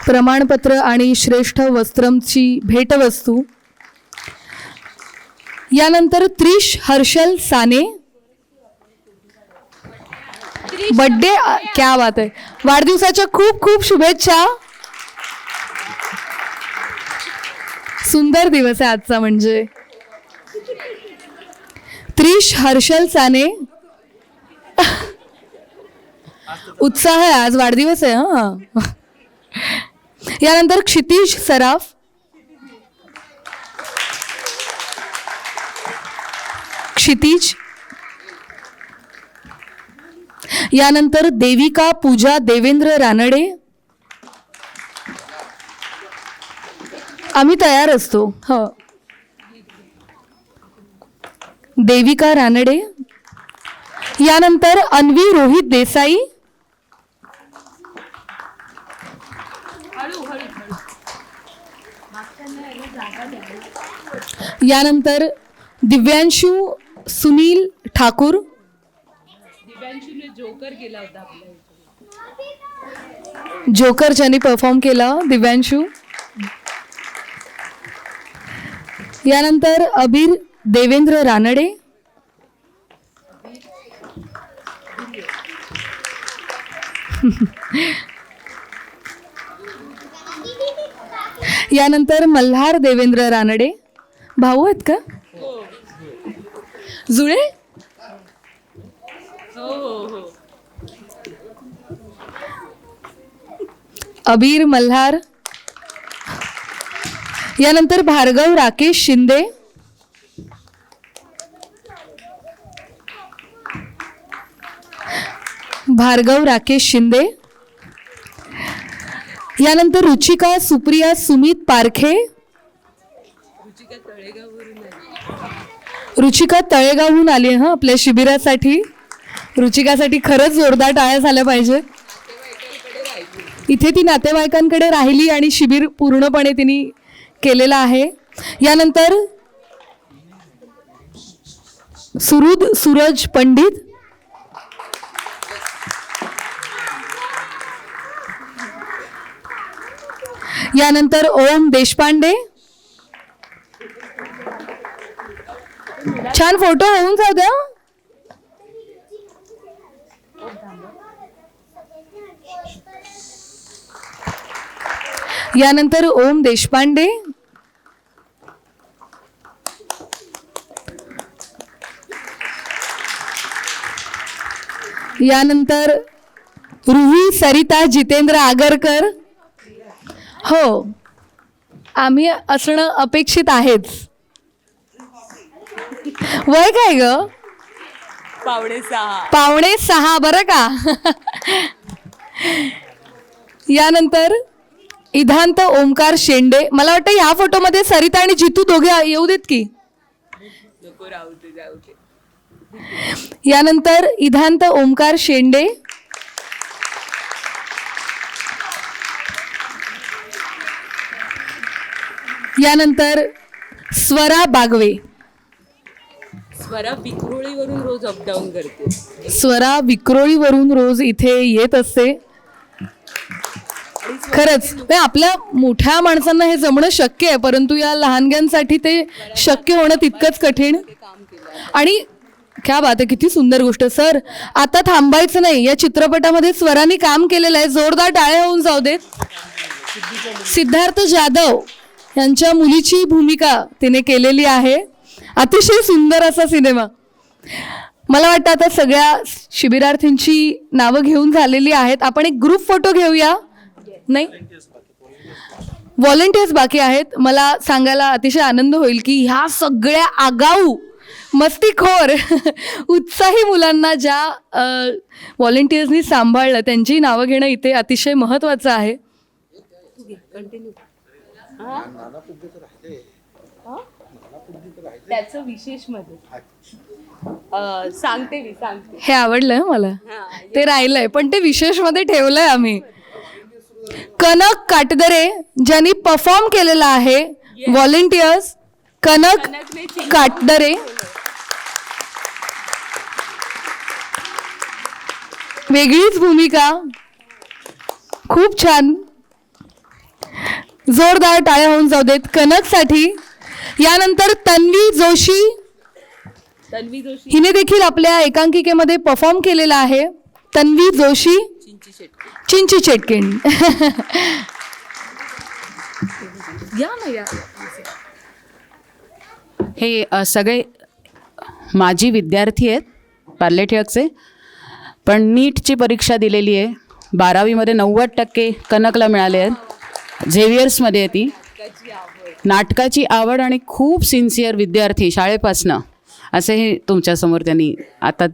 प्रमाणपत्र आणि श्रेष्ठ वस्त्रमची भेटवस्तू. यानंतर त्रिश हर्षल साने. बर्थडे, क्या बात आहे, वाढदिवसाच्या खूप खूप शुभेच्छा. सुंदर दिवस आहे आजचा. म्हणजे त्रिश हर्षल साने, उत्साह आहे आज, वाढदिवस आहे. हा. यानंतर क्षितिज सराफ. क्षितिज. यानंतर देविका पूजा देवेंद्र रानडे. आम्ही तयार असतो. हो, देविका रानडे. यानंतर अन्वी रोहित देसाई. यानंतर दिव्यांशू सुनील ठाकूर. जोकर ज्यांनी परफॉर्म केला, दिव्यांशू. यानंतर अबीर देवेंद्र रानडे. यानंतर मल्हार देवेंद्र रानडे. भाऊ आहेत का? जुळे. अबीर मल्हार. यानंतर भार्गव राकेश शिंदे. भार्गव राकेश शिंदे. यानंतर रुचिका सुप्रिया सुमित पारखे. रुचिका तळेगावहून आली आहे आपल्या शिबिरासाठी. रुचिकासाठी खरंच जोरदार टाळ्या झाल्या पाहिजे. इथे ती नातेवाईकांकडे राहिली आणि शिबिर पूर्णपणे तिने केलेलं आहे. यानंतर सुरुद सूरज पंडित. यानंतर ओम देशपांडे. छान फोटो होऊन जाऊ द्या. यानंतर ओम देशपांडे. यानंतर रुही सरिता जितेंद्र आगरकर. हो, आम्ही असणं अपेक्षित आहेच. वय काय ग? 5:45 बरं का. यानंतर इधांत ओमकार शेंडे. मला वाटतं ह्या फोटोमध्ये सरिता आणि जितू दोघे येऊ देत की. यानंतर इधांत ओमकार शेंडे. यानंतर स्वरा बागवे. स्वरा विक्रोळीवरून रोज अपडाऊन करते. स्वरा विक्रोळीवरून रोज इथे येत असते. खरंच म्हणजे आपल्या मोठ्या माणसांना हे जमणं शक्य आहे, परंतु या लहानग्यांसाठी ते शक्य होणं तितकंच कठीण. आणि क्या बात आहे, किती सुंदर गोष्ट. सर आता थांबायचं नाही. या चित्रपटामध्ये स्वरांनी काम केलेलं आहे. जोरदार टाळ्या होऊन जाऊ देत. सिद्धार्थ जाधव यांच्या मुलीची भूमिका तिने केलेली आहे. अतिशय सुंदर असा सिनेमा. मला वाटतं आता सगळ्या शिबिरार्थींची नावं घेऊन झालेली आहेत. आपण एक ग्रुप फोटो घेऊया. नाही, व्हॉलेंटियर्स बाकी आहेत. मला सांगायला अतिशय आनंद होईल की ह्या सगळ्या आगाऊ मस्तीखोर उत्साही मुलांना ज्या व्हॉलेंटियर्सनी सांभाळलं त्यांची नावं घेणं इथे अतिशय महत्त्वाचं आहे. त्याचं विशेष मध्ये सांगते. हे आवडलंय मला. ते राहिलंय पण ते विशेष मध्ये ठेवलंय आम्ही. कनक काटदरे ज्यांनी परफॉर्म केलेला आहे. व्हॉलेंटियर्स कनक काटदरे. वेगळीच भूमिका, खूप छान. जोरदार टाळ्या होऊन जाऊ देत कनकसाठी. यानंतर तन्वी जोशी. हिने देखील आपल्या एकांकिकेमध्ये परफॉर्म केलेला आहे. तन्वी जोशी. चिंची चेटकिन. हे सगळे माजी विद्यार्थी आहेत पार्ले टिळकचे, पण नीटची परीक्षा दिलेली आहे. 12वीमध्ये 90% कनकला मिळाले आहेत. झेवियर्समध्ये आहे ती. नाटकाची आवड आणि खूप सिन्सिअर विद्यार्थी शाळेपासनं, असे हे तुमच्यासमोर त्यांनी आता.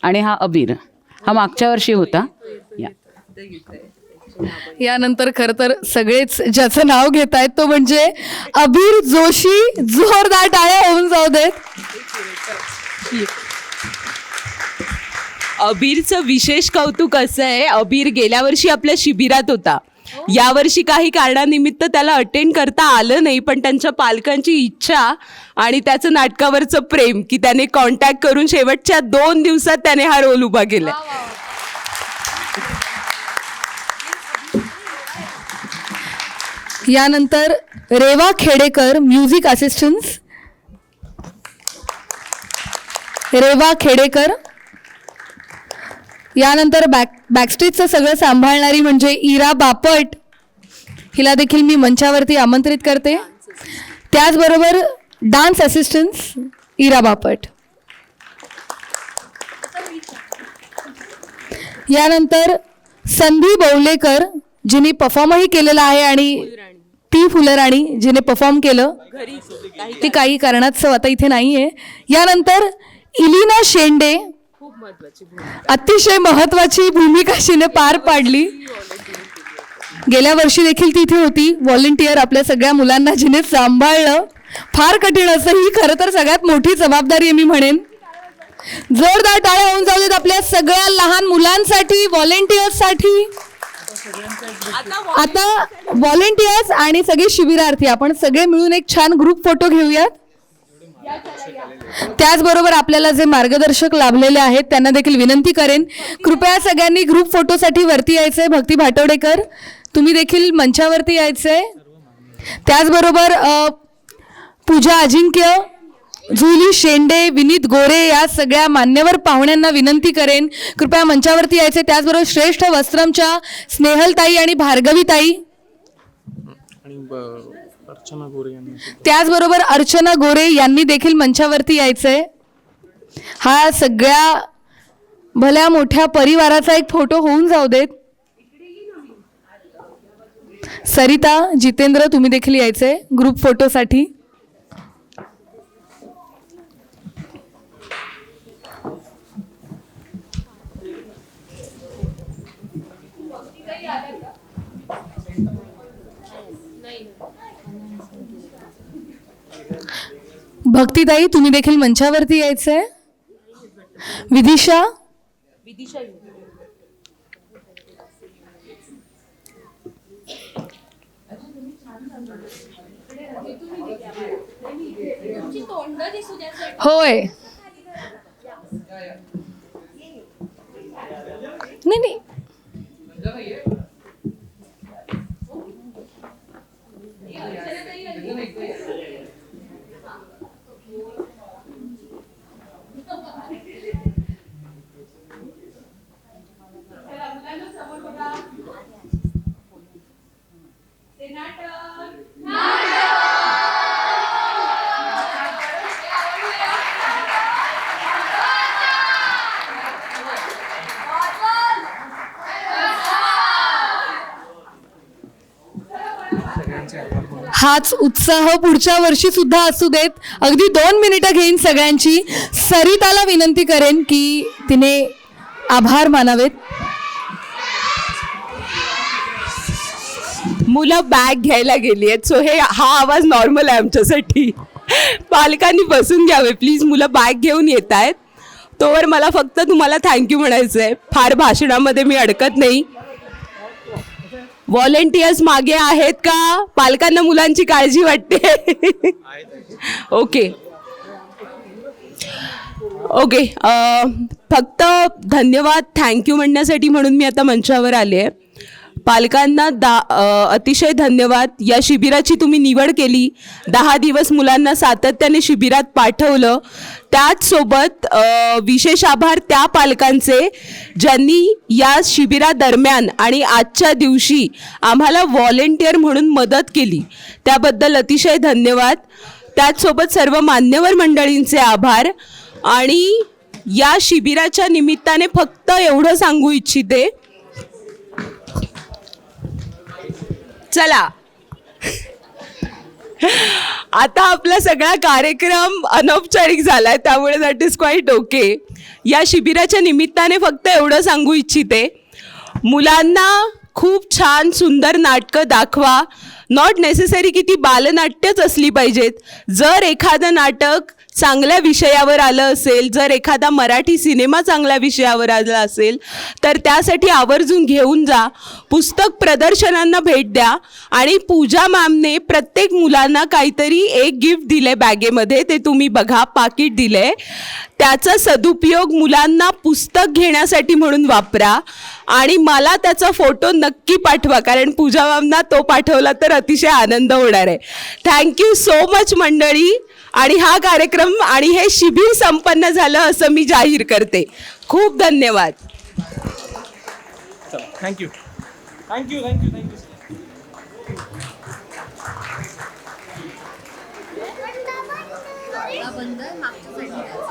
आणि हा अबीर, हा मागच्या वर्षी होता. यानंतर खरं तर सगळेच ज्याचं नाव घेत आहेत तो म्हणजे अबीर जोशी. जोरदार टाळ्या होऊन जाऊ देत. अबीरचं विशेष कौतुक असं आहे, अबीर गेल्या वर्षी आपल्या शिबिरात होता. यावर्षी काही कारणानिमित्त त्याला अटेंड करता आलं नाही, पण त्यांच्या पालकांची इच्छा आणि त्याचं नाटकावरचं प्रेम की त्याने कॉन्टॅक्ट करून शेवटच्या 2 दिवसात त्याने हा रोल उभा केला. यानंतर रेवा खेडेकर म्युझिक असिस्टन्स. रेवा खेडेकर. यानंतर बॅकस्टेजचं सगळं सांभाळणारी म्हणजे इरा बापट. हिला देखील मी मंचावरती आमंत्रित करते. त्याचबरोबर डान्स असिस्टन्स इरा बापट. यानंतर संधी बौलेकर जिने परफॉर्मही केलेला आहे आणि ती फुलराणी जिने परफॉर्म केलं, ती काही कारणास्तव आता इथे नाही आहे. यानंतर इलिना शेंडे, अतिशय महत्त्वाची भूमिका जिने पार पाडली. गेल्या वर्षी देखील ती इथे होती. व्हॉलेंटियर आपल्या सगळ्या मुलांना जिने सांभाळलं. फार कठीण असं, ही खरं तर सगळ्यात मोठी जबाबदारी आहे मी म्हणेन. जोरदार टाळ्या होऊन जाऊ देत आपल्या सगळ्या लहान मुलांसाठी, व्हॉलेंटियर्ससाठी. आता व्हॉलेंटियर्स आणि सगळे शिबिरार्थी आपण सगळे मिळून एक छान ग्रुप फोटो घेऊयात. त्याचबरोबर आपल्याला जे मार्गदर्शक लाभलेले आहेत त्यांना देखील विनंती करेन, कृपया सगळ्यांनी ग्रुप फोटोसाठी वरती यायचंय. भक्ती भाटवडेकर तुम्ही देखील मंचावरती यायचंय. त्याचबरोबर पूजा अजिंक्य, जुली शेंडे, विनीत गोरे या सगळ्या मान्यवर पाहुण्यांना विनंती करेन कृपया मंचावरती यायचे. त्याचबरोबर श्रेष्ठ वस्त्रमच्या स्नेहलताई आणि भार्गवीताई, त्याचबरोबर अर्चना गोरे यांनी देखील मंचावरती यायचंय. हा सगळ्या भल्या मोठ्या परिवाराचा एक फोटो होऊन जाऊ देत. सरिता, जितेंद्र तुम्ही देखील यायचंय ग्रुप फोटोसाठी. भक्तिताई तुम्ही देखील मंचावरती यायचंय. विदिशा, होय नाही हाच उत्साह पुढच्या वर्षी सुद्धा असू देत. अगदी 2 मिनिटं घेईन सगळ्यांची. सरिताला विनंती करेन की तिने आभार मानावेत. मुलं बॅग घ्यायला गेली आहेत, सो हा आवाज नॉर्मल आहे आमच्यासाठी. पालकांनी बसून घ्यावे प्लीज. मुलं बॅग घेऊन येत आहेत. तोवर मला फक्त तुम्हाला थँक्यू म्हणायचं आहे. फार भाषणामध्ये मी अडकत नाही. व्हॉलेंटियर्स मागे आहेत का? पालकांना मुलांची काळजी वाटते. ओके ओके फक्त धन्यवाद थँक्यू म्हणण्यासाठी म्हणून मी आता मंचावर आले आहे. पालकांना अतिशय धन्यवाद. या शिबिराची तुम्ही निवड केली. 10 दिवस मुलांना सातत्याने शिबिरात पाठवलं. त्याचसोबत विशेष आभार त्या पालकांचे ज्यांनी या शिबिरादरम्यान आणि आजच्या दिवशी आम्हाला व्हॉलेंटियर म्हणून मदत केली. त्याबद्दल अतिशय धन्यवाद. त्याचसोबत सर्व मान्यवर मंडळींचे आभार. आणि या शिबिराच्या निमित्ताने फक्त एवढं सांगू इच्छिते, चला आता आपला सगळा कार्यक्रम अनौपचारिक झालाय, त्यामुळे दॅट इज क्वाईट ओके. या शिबिराच्या निमित्ताने फक्त एवढं सांगू इच्छिते, मुलांना खूप छान सुंदर नाटकं दाखवा. नॉट नेसेसरी की ती बालनाट्यच असली पाहिजेत. जर एखादं नाटक चांगल्या विषयावर आलं असेल, जर एखादा मराठी सिनेमा चांगल्या विषयावर आला असेल तर त्यासाठी आवर्जून घेऊन जा. पुस्तक प्रदर्शनांना भेट द्या. आणि पूजा मॅमने प्रत्येक मुलांना काहीतरी एक गिफ्ट दिले बॅगेमध्ये, ते तुम्ही बघा, पाकिट दिले. त्याचा सदुपयोग मुलांना पुस्तक घेण्यासाठी म्हणून वापरा. आणि मला त्याचा फोटो नक्की पाठवा, कारण पूजा मॅमना तो पाठवला तर अतिशय आनंद होणार आहे. थँक्यू सो मच मंडळी. आणि हा कार्यक्रम आणि हे शिबिर संपन्न झालं असं मी जाहीर करते. खूप धन्यवाद. Thank you thank you thank you thank you. बंद आहे, मागच्या साईडला.